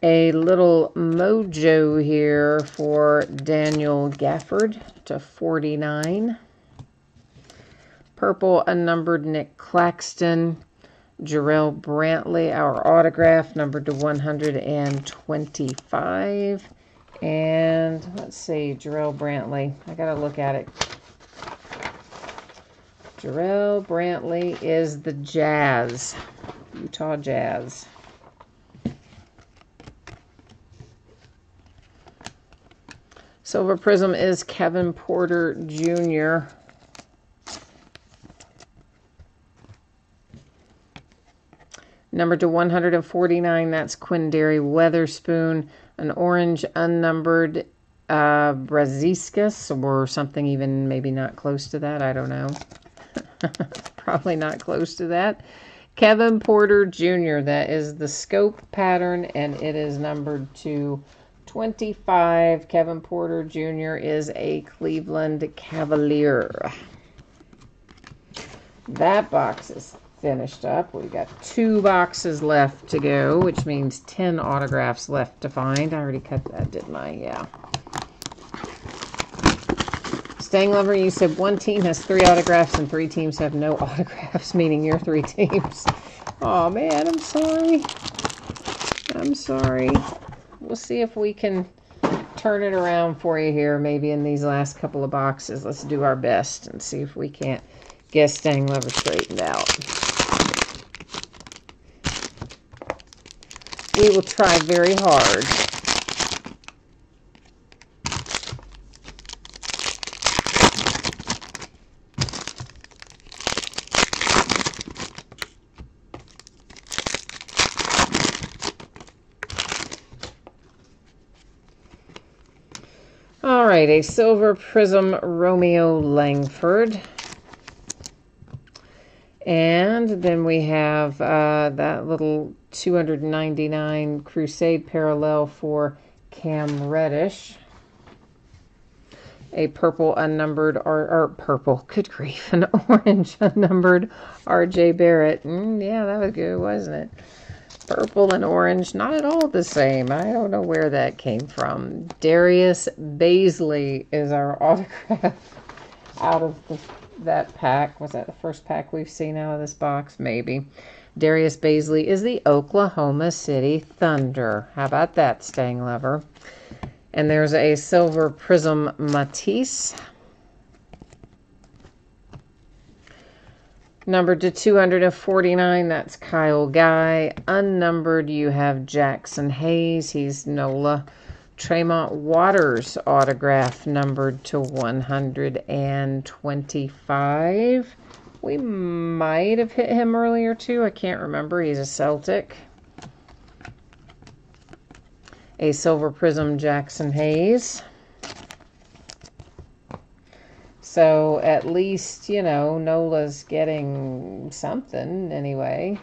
A little mojo here for Daniel Gafford to 49. Purple, unnumbered, Nick Claxton. Jarrell Brantley, our autograph, numbered to 125. And let's see, Jarrell Brantley. I got to look at it. Jarrell Brantley is the Jazz, Utah Jazz. Silver Prism is Kevin Porter Jr. Number to 149, that's Quindary Weatherspoon. An orange unnumbered Braziskas, or something even maybe not close to that. I don't know. Probably not close to that. Kevin Porter Jr., that is the scope pattern, and it is numbered to 25. Kevin Porter Jr. is a Cleveland Cavalier. That box is finished up. We've got 2 boxes left to go, which means 10 autographs left to find. I already cut that, didn't I? Yeah. Stanglover, you said one team has 3 autographs and 3 teams have no autographs, meaning your 3 teams. Oh man, I'm sorry. I'm sorry. we'll see if we can turn it around for you here, maybe in these last couple of boxes. Let's do our best and see if we can't get staying lever straightened out. We will try very hard. All right, a silver prism Romeo Langford. And then we have that little 299 Crusade parallel for Cam Reddish. A purple unnumbered, or purple, good grief, an orange unnumbered R.J. Barrett. Yeah, that was good, wasn't it? Purple and orange, not at all the same. I don't know where that came from. Darius Baisley is our autograph out of that pack. Was that the first pack we've seen out of this box? Maybe. Darius Baisley is the Oklahoma City Thunder. How about that, staying lever? And there's a silver prism Matisse. Numbered to 249, that's Kyle Guy. Unnumbered, you have Jackson Hayes. He's NOLA. Tremont Waters autograph, numbered to 125. We might have hit him earlier, too. I can't remember. He's a Celtic. A silver prism Jackson Hayes. So at least, you know, NOLA's getting something anyway.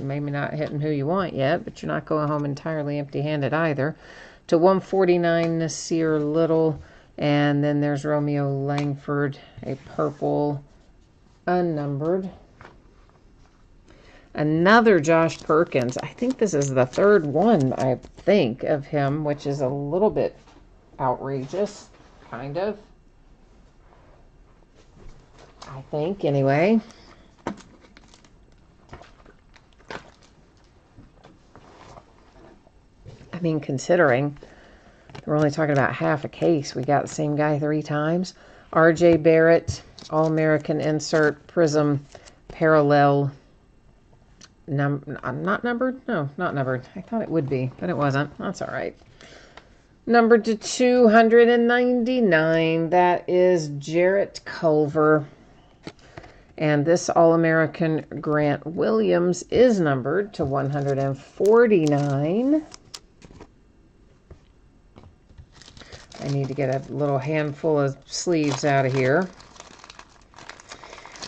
Maybe not hitting who you want yet, but you're not going home entirely empty-handed either. To 149, Nasir Little. And then there's Romeo Langford, a purple unnumbered. Another Josh Perkins. I think this is the third one, I think, of him, which is a little bit outrageous, kind of. I think, anyway. I mean, considering we're only talking about half a case, we got the same guy 3 times. R.J. Barrett, All-American insert, prism, parallel, not numbered? No, not numbered. I thought it would be, but it wasn't. That's all right. Numbered to 299, that is Jarrett Culver. And this All-American Grant Williams is numbered to 149. I need to get a little handful of sleeves out of here.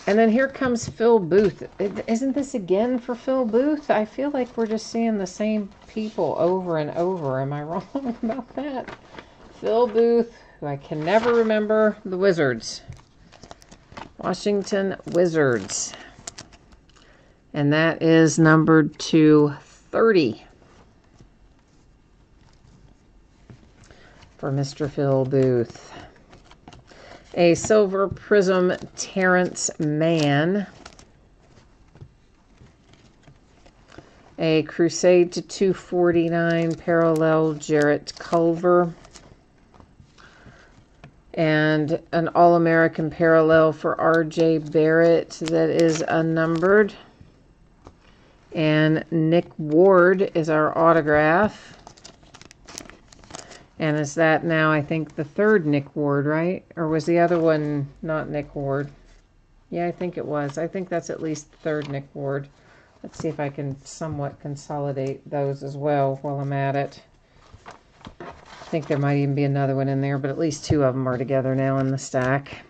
And then here comes Phil Booth. Isn't this again for Phil Booth? I feel like we're just seeing the same people over and over. Am I wrong about that? Phil Booth, who I can never remember, the Wizards. Washington Wizards. And that is numbered to 30 for Mr. Phil Booth. A silver prism Terrence Mann. A Crusade to 249 parallel Jarrett Culver. And an All-American parallel for R.J. Barrett that is unnumbered. And Nick Ward is our autograph. And is that now, I think, the third Nick Ward, right? Or was the other one not Nick Ward? Yeah, I think it was. I think that's at least the third Nick Ward. Let's see if I can somewhat consolidate those as well while I'm at it. I think there might even be another one in there, but at least 2 of them are together now in the stack.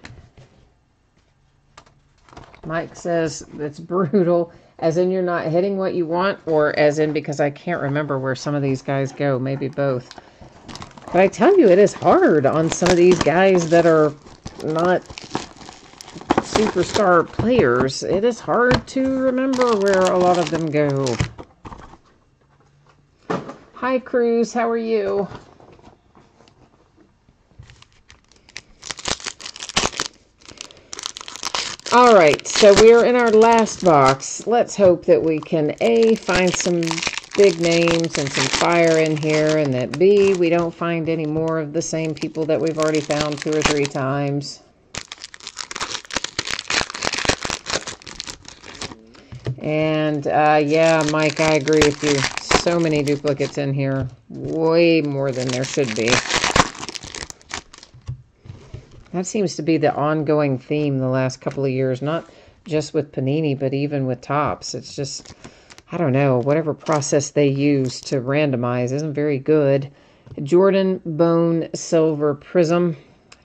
Mike says it's brutal, as in you're not hitting what you want, or as in because I can't remember where some of these guys go, maybe both. But I tell you, it is hard on some of these guys that are not superstar players. It is hard to remember where a lot of them go. Hi, Cruz. How are you? All right, so we're in our last box. Let's hope that we can, A, find some big names and some fire in here, and that B, we don't find any more of the same people that we've already found 2 or 3 times. And yeah, Mike, I agree with you. So many duplicates in here. Way more than there should be. That seems to be the ongoing theme the last couple of years. Not just with Panini, but even with Topps. It's just, I don't know, whatever process they use to randomize isn't very good. Jordan Bone Silver Prizm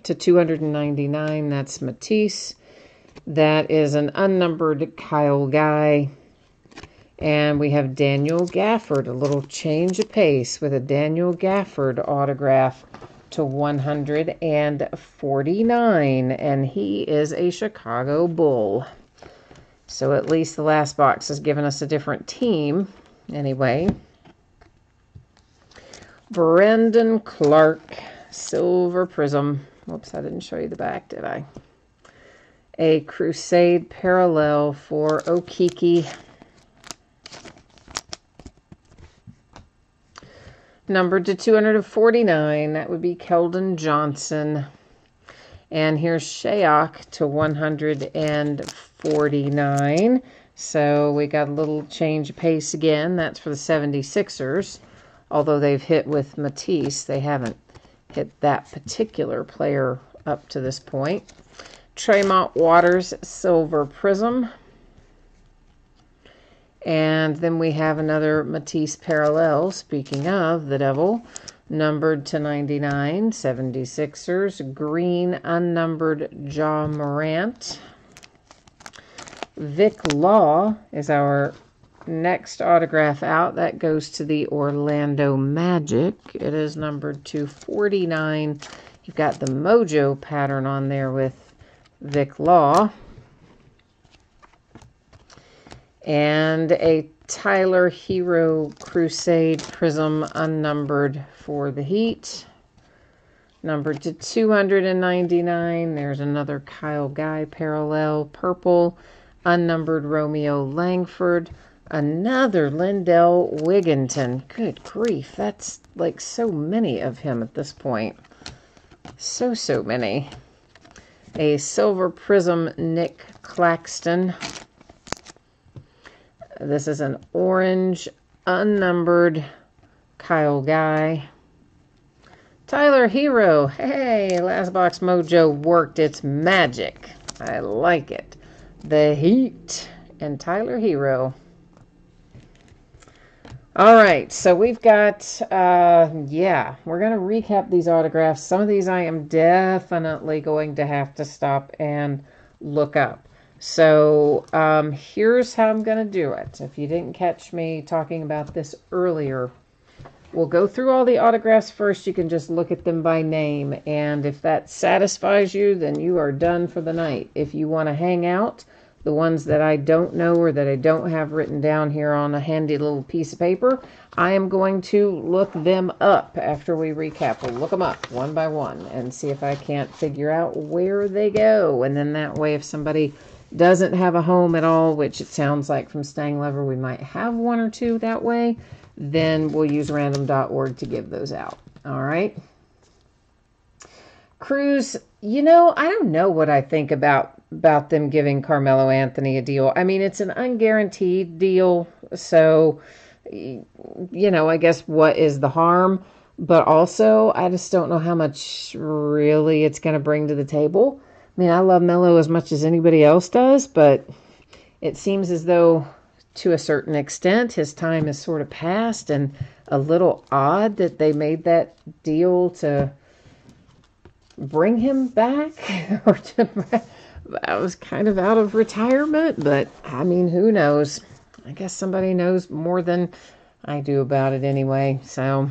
to 299. That's Matisse. That is an unnumbered Kyle Guy. And we have Daniel Gafford, a little change of pace with a Daniel Gafford autograph to 149. And he is a Chicago Bull. So at least the last box has given us a different team. Anyway. Brendan Clark, Silver Prizm. Whoops, I didn't show you the back, did I? A Crusade Parallel for Okiki. Numbered to 249. That would be Keldon Johnson. And here's Shayok to 149. So we got a little change of pace again. That's for the 76ers. Although they've hit with Matisse, they haven't hit that particular player up to this point. Tremont Waters Silver Prizm. And then we have another Matisse Parallel, speaking of the Devil, numbered to 99, 76ers. Green unnumbered Ja Morant. Vic Law is our next autograph out. That goes to the Orlando Magic. It is numbered to 49. You've got the Mojo pattern on there with Vic Law. And a Tyler Hero Crusade Prizm unnumbered for the Heat. Numbered to 299. There's another Kyle Guy parallel. Purple. Unnumbered Romeo Langford. Another Lindell Wigginton. Good grief. That's like so many of him at this point. So many. A Silver Prizm Nick Claxton. This is an orange, unnumbered Kyle Guy. Tyler Hero. Hey, Last Box Mojo worked its magic. I like it. The Heat and Tyler Hero. All right, so we've got, yeah, we're going to recap these autographs. Some of these I am definitely going to have to stop and look up. So here's how I'm going to do it. If you didn't catch me talking about this earlier, we'll go through all the autographs first. You can just look at them by name. And if that satisfies you, then you are done for the night. If you want to hang out, the ones that I don't know or that I don't have written down here on a handy little piece of paper, I am going to look them up after we recap. We'll look them up one by one and see if I can't figure out where they go. And then that way, if somebody doesn't have a home at all, which it sounds like from Stang Lover we might have one or two that way, then we'll use random.org to give those out. All right. Cruz, you know, I don't know what I think about them giving Carmelo Anthony a deal. I mean, it's an unguaranteed deal, so, you know, I guess what is the harm? But also, I just don't know how much really it's going to bring to the table. I mean, I love Melo as much as anybody else does, but it seems as though, to a certain extent, his time is sort of past, and a little odd that they made that deal to bring him back, or to, I was kind of out of retirement, but I mean, who knows? I guess somebody knows more than I do about it anyway. So,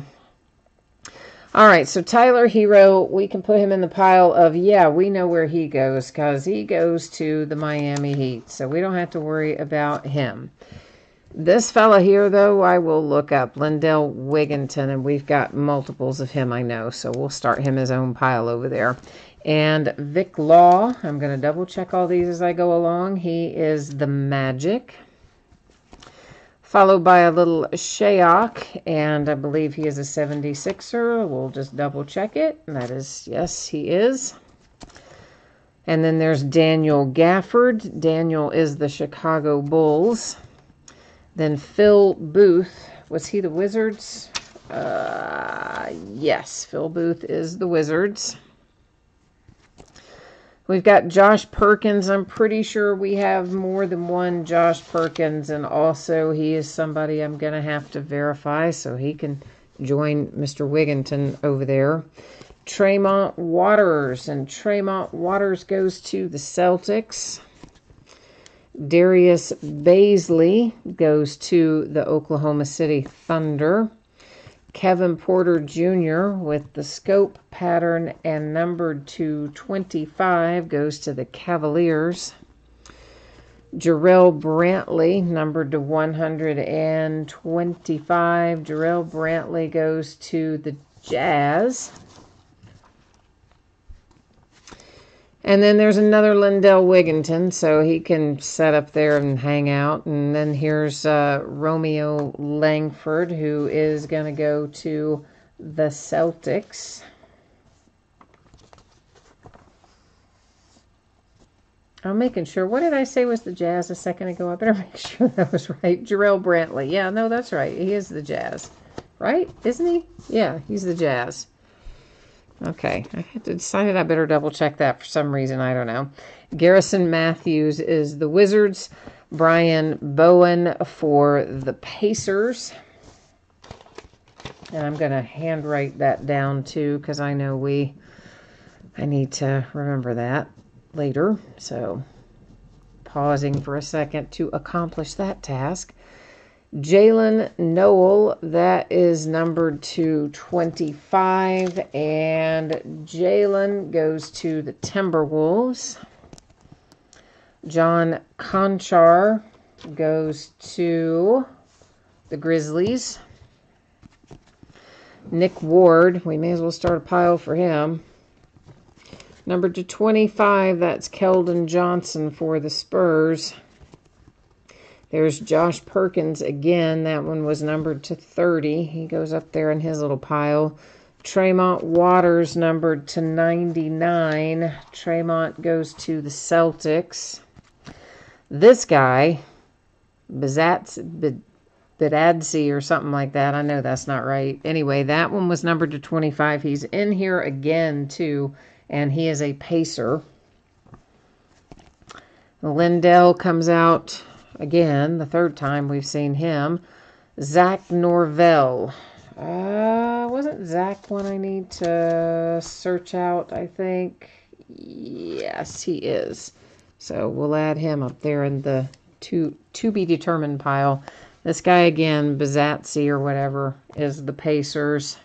all right, so Tyler Hero, we can put him in the pile of, yeah, we know where he goes, because he goes to the Miami Heat, so we don't have to worry about him. This fella here, though, I will look up, Lindell Wigginton, and we've got multiples of him, I know, so we'll start him his own pile over there. And Vic Law, I'm going to double check all these as I go along. He is the Magic. followed by a little Shayok, and I believe he is a 76er. We'll just double check it. And that is, yes, he is. And then there's Daniel Gafford. Daniel is the Chicago Bulls. Then Phil Booth. Was he the Wizards? Yes, Phil Booth is the Wizards. We've got Josh Perkins. I'm pretty sure we have more than one Josh Perkins, and also he is somebody I'm going to have to verify so he can join Mr. Wigginton over there. Tremont Waters, and Tremont Waters goes to the Celtics. Darius Baisley goes to the Oklahoma City Thunder. Kevin Porter Jr. with the scope pattern and numbered to 25 goes to the Cavaliers. Jarrell Brantley, numbered to 125. Jarrell Brantley goes to the Jazz. And then there's another Lindell Wigginton, so he can set up there and hang out. And then here's Romeo Langford, who is going to go to the Celtics. I'm making sure. What did I say was the Jazz a second ago? I better make sure that was right. Jarrell Brantley. Yeah, no, that's right. He is the Jazz. Right? Isn't he? Yeah, he's the Jazz. Okay, I had decided I better double check that for some reason. I don't know. Garrison Matthews is the Wizards. Brian Bowen for the Pacers. And I'm going to handwrite that down too because I know I need to remember that later. So pausing for a second to accomplish that task. Jalen Noel, that is numbered to 25, and Jalen goes to the Timberwolves. John Conchar goes to the Grizzlies. Nick Ward, we may as well start a pile for him. Numbered to 25, that's Keldon Johnson for the Spurs. There's Josh Perkins again. That one was numbered to 30. He goes up there in his little pile. Tremont Waters numbered to 99. Tremont goes to the Celtics. This guy, Bidadzi or something like that. I know that's not right. Anyway, that one was numbered to 25. He's in here again too, and he is a Pacer. Lindell comes out again, the third time we've seen him. Zach Norvell. Wasn't Zach one I need to search out, I think? Yes, he is. So we'll add him up there in the to be determined pile. This guy again, Bizatzi or whatever, is the Pacers.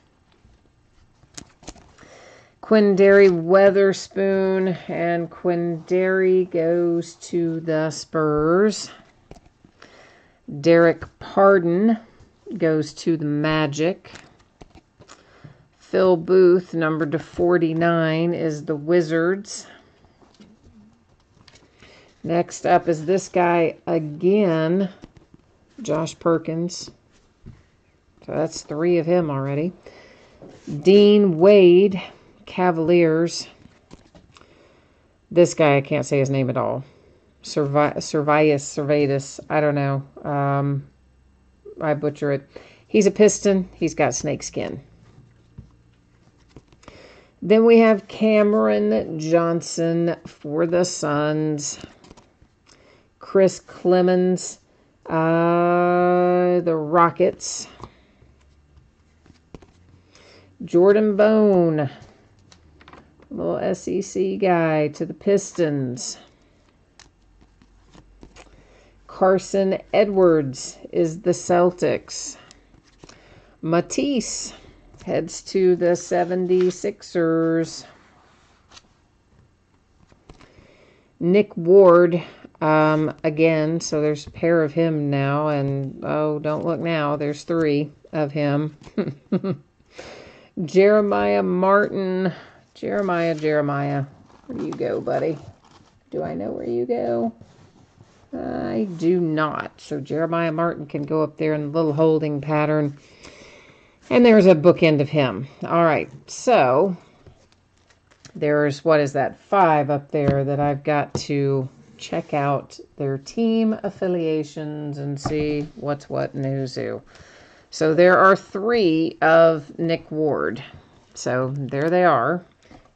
Quindary Weatherspoon, and Quindary goes to the Spurs. Derek Pardon goes to the Magic. Phil Booth, numbered to 49, is the Wizards. Next up is this guy again, Josh Perkins. So that's 3 of him already. Dean Wade, Cavaliers. This guy, I can't say his name at all. Servatus, I don't know. I butcher it. He's a Piston. He's got snakeskin. Then we have Cameron Johnson for the Suns. Chris Clemens, the Rockets. Jordan Bone, little SEC guy, to the Pistons. Carson Edwards is the Celtics. Matisse heads to the 76ers. Nick Ward, again, so there's a pair of him now, and oh, don't look now, there's 3 of him. Jeremiah Martin. Jeremiah, where do you go, buddy? Do I know where you go? I do not. So Jeremiah Martin can go up there in the little holding pattern. And there's a bookend of him. All right, so there's, what is that, 5 up there that I've got to check out their team affiliations and see what's what and who's who. So there are 3 of Nick Ward. So there they are.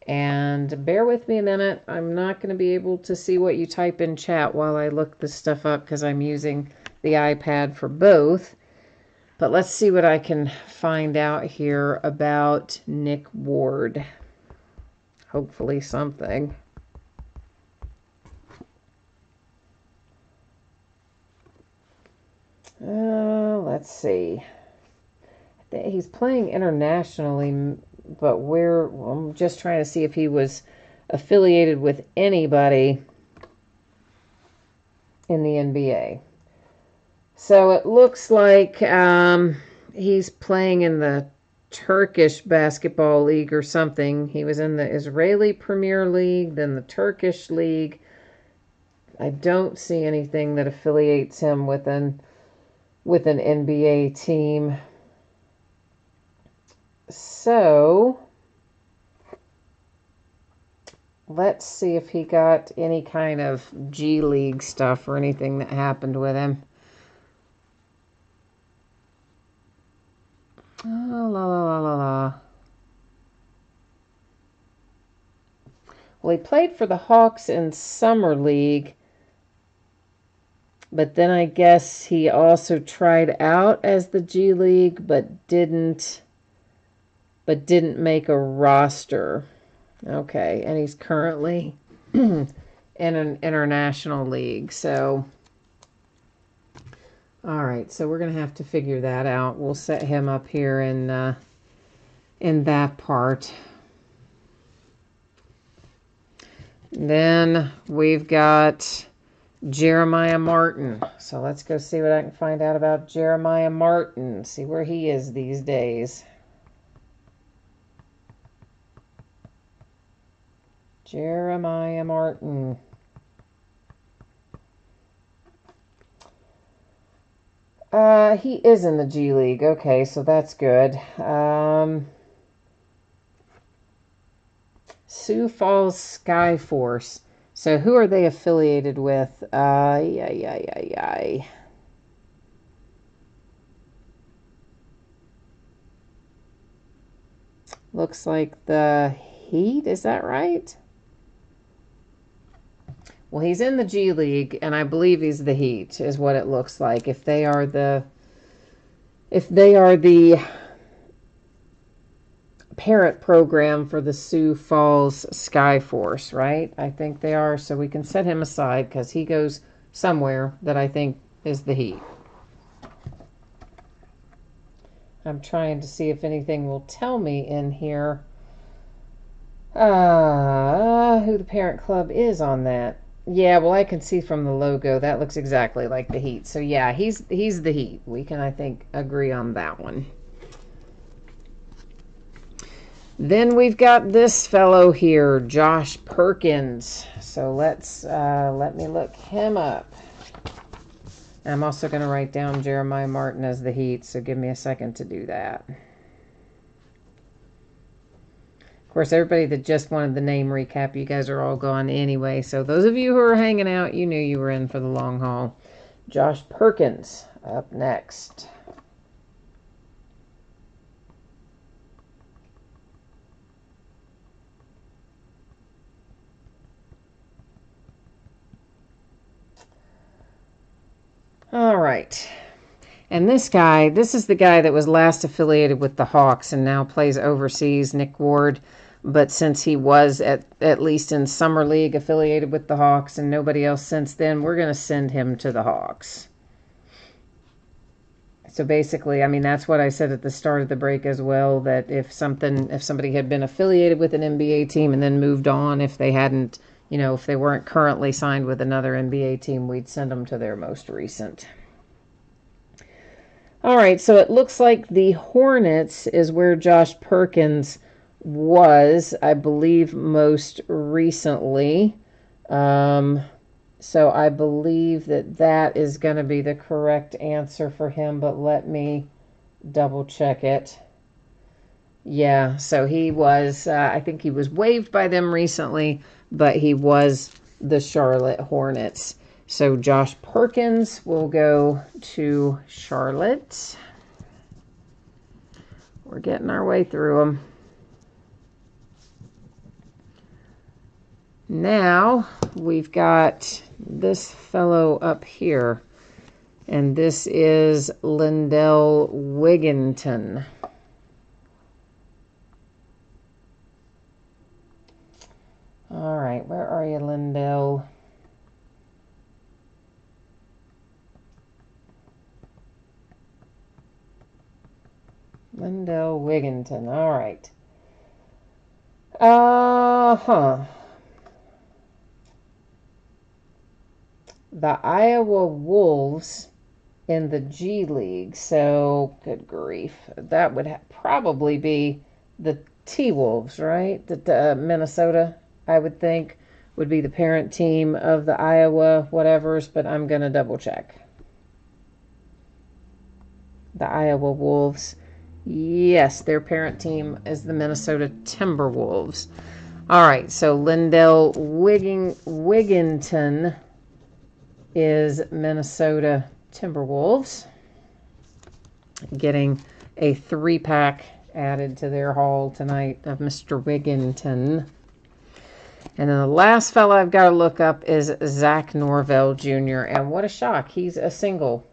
And bear with me a minute. I'm not going to be able to see what you type in chat while I look this stuff up because I'm using the iPad for both. But let's see what I can find out here about Nick Ward. Hopefully something. Let's see. He's playing internationally, but I'm just trying to see if he was affiliated with anybody in the NBA. So it looks like he's playing in the Turkish basketball league or something. He was in the Israeli Premier League, then the Turkish league. I don't see anything that affiliates him with an NBA team. So let's see if he got any kind of G League stuff or anything that happened with him. Oh, la, la, la, la, la. Well, he played for the Hawks in Summer League, but then I guess he also tried out as the G League, but didn't make a roster. Okay, and he's currently in an international league, so... All right, so we're going to have to figure that out. We'll set him up here in that part. Then we've got Jeremiah Martin. So let's go see what I can find out about Jeremiah Martin. See where he is these days. Jeremiah Martin. He is in the G League. Okay, so that's good. Sioux Falls Skyforce. So who are they affiliated with? Looks like the Heat. Is that right? Well, he's in the G League, and I believe he's the Heat, is what it looks like. If they are the parent program for the Sioux Falls Skyforce, right? I think they are, so we can set him aside because he goes somewhere that I think is the Heat. I'm trying to see if anything will tell me in here who the parent club is on that. Yeah, well, I can see from the logo that looks exactly like the Heat. So yeah, he's the Heat. We can, I think, agree on that one. Then we've got this fellow here, Josh Perkins. So let me look him up. I'm also going to write down Jeremiah Martin as the Heat, so give me a second to do that. Of course, everybody that just wanted the name recap, you guys are all gone anyway. So those of you who are hanging out, you knew you were in for the long haul. Josh Perkins up next. All right. And this is the guy that was last affiliated with the Hawks and now plays overseas, Nick Ward. But since he was at least in Summer League affiliated with the Hawks and nobody else since then, we're going to send him to the Hawks. So basically, I mean, that's what I said at the start of the break as well, that if somebody had been affiliated with an NBA team and then moved on, if they hadn't, if they weren't currently signed with another NBA team, we'd send them to their most recent. All right, so it looks like the Hornets is where Josh Perkins was, I believe, most recently. So I believe that that is going to be the correct answer for him, but let me double check it. Yeah, so he was, I think he was waived by them recently, but he was the Charlotte Hornets. So Josh Perkins will go to Charlotte. We're getting our way through them. Now we've got this fellow up here, and this is Lindell Wigginton. All right, where are you, Lindell? Lindell Wigginton, all right. The Iowa Wolves in the G League. So, good grief. That would probably be the T-Wolves, right? That Minnesota, I would think, would be the parent team of the Iowa whatevers, but I'm going to double check. The Iowa Wolves. Yes, their parent team is the Minnesota Timberwolves. All right, so Lindell Wigginton is Minnesota Timberwolves, getting a 3-pack added to their haul tonight of Mr. Wigginton. And then the last fella I've got to look up is Zach Norvell Jr. And what a shock. He's a single.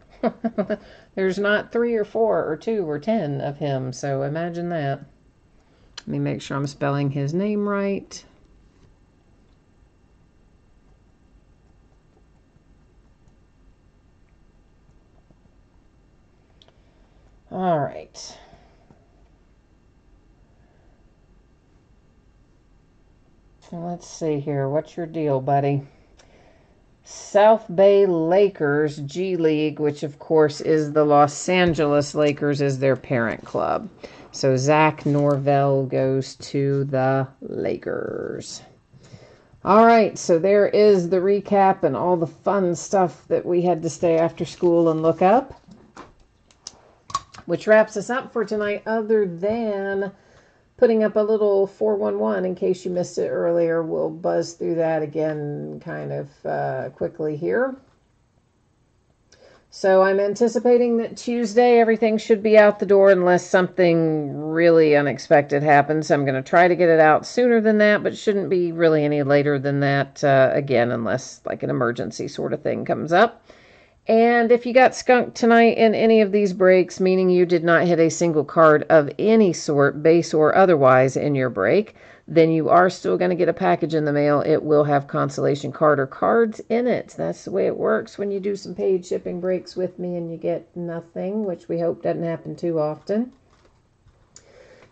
There's not 3 or 4 or 2 or 10 of him. So imagine that. Let me make sure I'm spelling his name right. All right. Let's see here. What's your deal, buddy? South Bay Lakers G League, which of course is the Los Angeles Lakers, is their parent club. So Zach Norvell goes to the Lakers. All right, so there is the recap and all the fun stuff that we had to stay after school and look up, which wraps us up for tonight, other than putting up a little 411 in case you missed it earlier. We'll buzz through that again kind of quickly here. So I'm anticipating that Tuesday everything should be out the door unless something really unexpected happens. I'm going to try to get it out sooner than that, but shouldn't be really any later than that, again, unless like an emergency sort of thing comes up. And if you got skunked tonight in any of these breaks, meaning you did not hit a single card of any sort, base or otherwise, in your break, then you are still going to get a package in the mail. It will have consolation card or cards in it. That's the way it works when you do some paid shipping breaks with me and you get nothing, which we hope doesn't happen too often.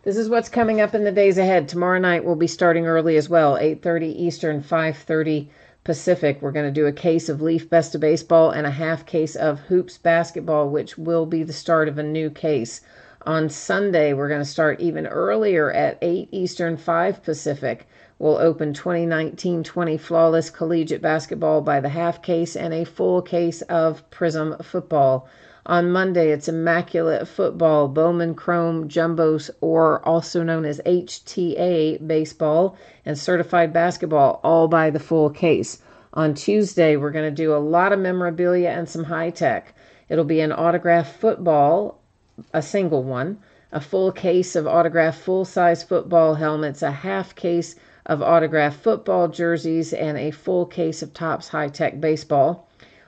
This is what's coming up in the days ahead. Tomorrow night we'll be starting early as well, 8:30 Eastern, 5:30 Pacific. We're going to do a case of Leaf Best of Baseball and a half case of Hoops Basketball, which will be the start of a new case. On Sunday, we're going to start even earlier at 8 Eastern, 5 Pacific. We'll open 2019-20 Flawless Collegiate Basketball by the half case and a full case of Prizm Football. On Monday, it's Immaculate Football, Bowman Chrome Jumbos, or also known as HTA Baseball, and Certified Basketball, all by the full case. On Tuesday, we're going to do a lot of memorabilia and some high-tech. It'll be an autographed football, a single one, a full case of autographed full-size football helmets, a half case of autographed football jerseys, and a full case of Topps high-tech baseball.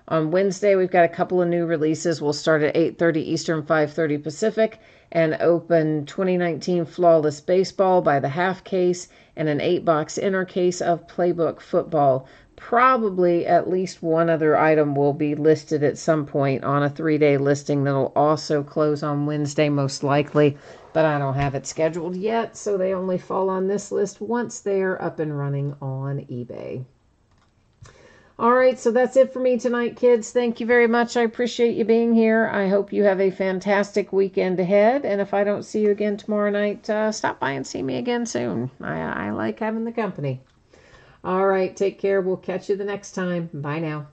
On Wednesday, we've got a couple of new releases. We'll start at 8:30 Eastern, 5:30 Pacific, and open 2019 Flawless Baseball by the half case and an 8-box inner case of Playbook Football. Probably at least one other item will be listed at some point on a 3-day listing that'll also close on Wednesday, most likely, but I don't have it scheduled yet, so they only fall on this list once they're up and running on eBay. All right, so that's it for me tonight, kids. Thank you very much. I appreciate you being here. I hope you have a fantastic weekend ahead. And if I don't see you again tomorrow night, stop by and see me again soon. I like having the company. All right, take care. We'll catch you the next time. Bye now.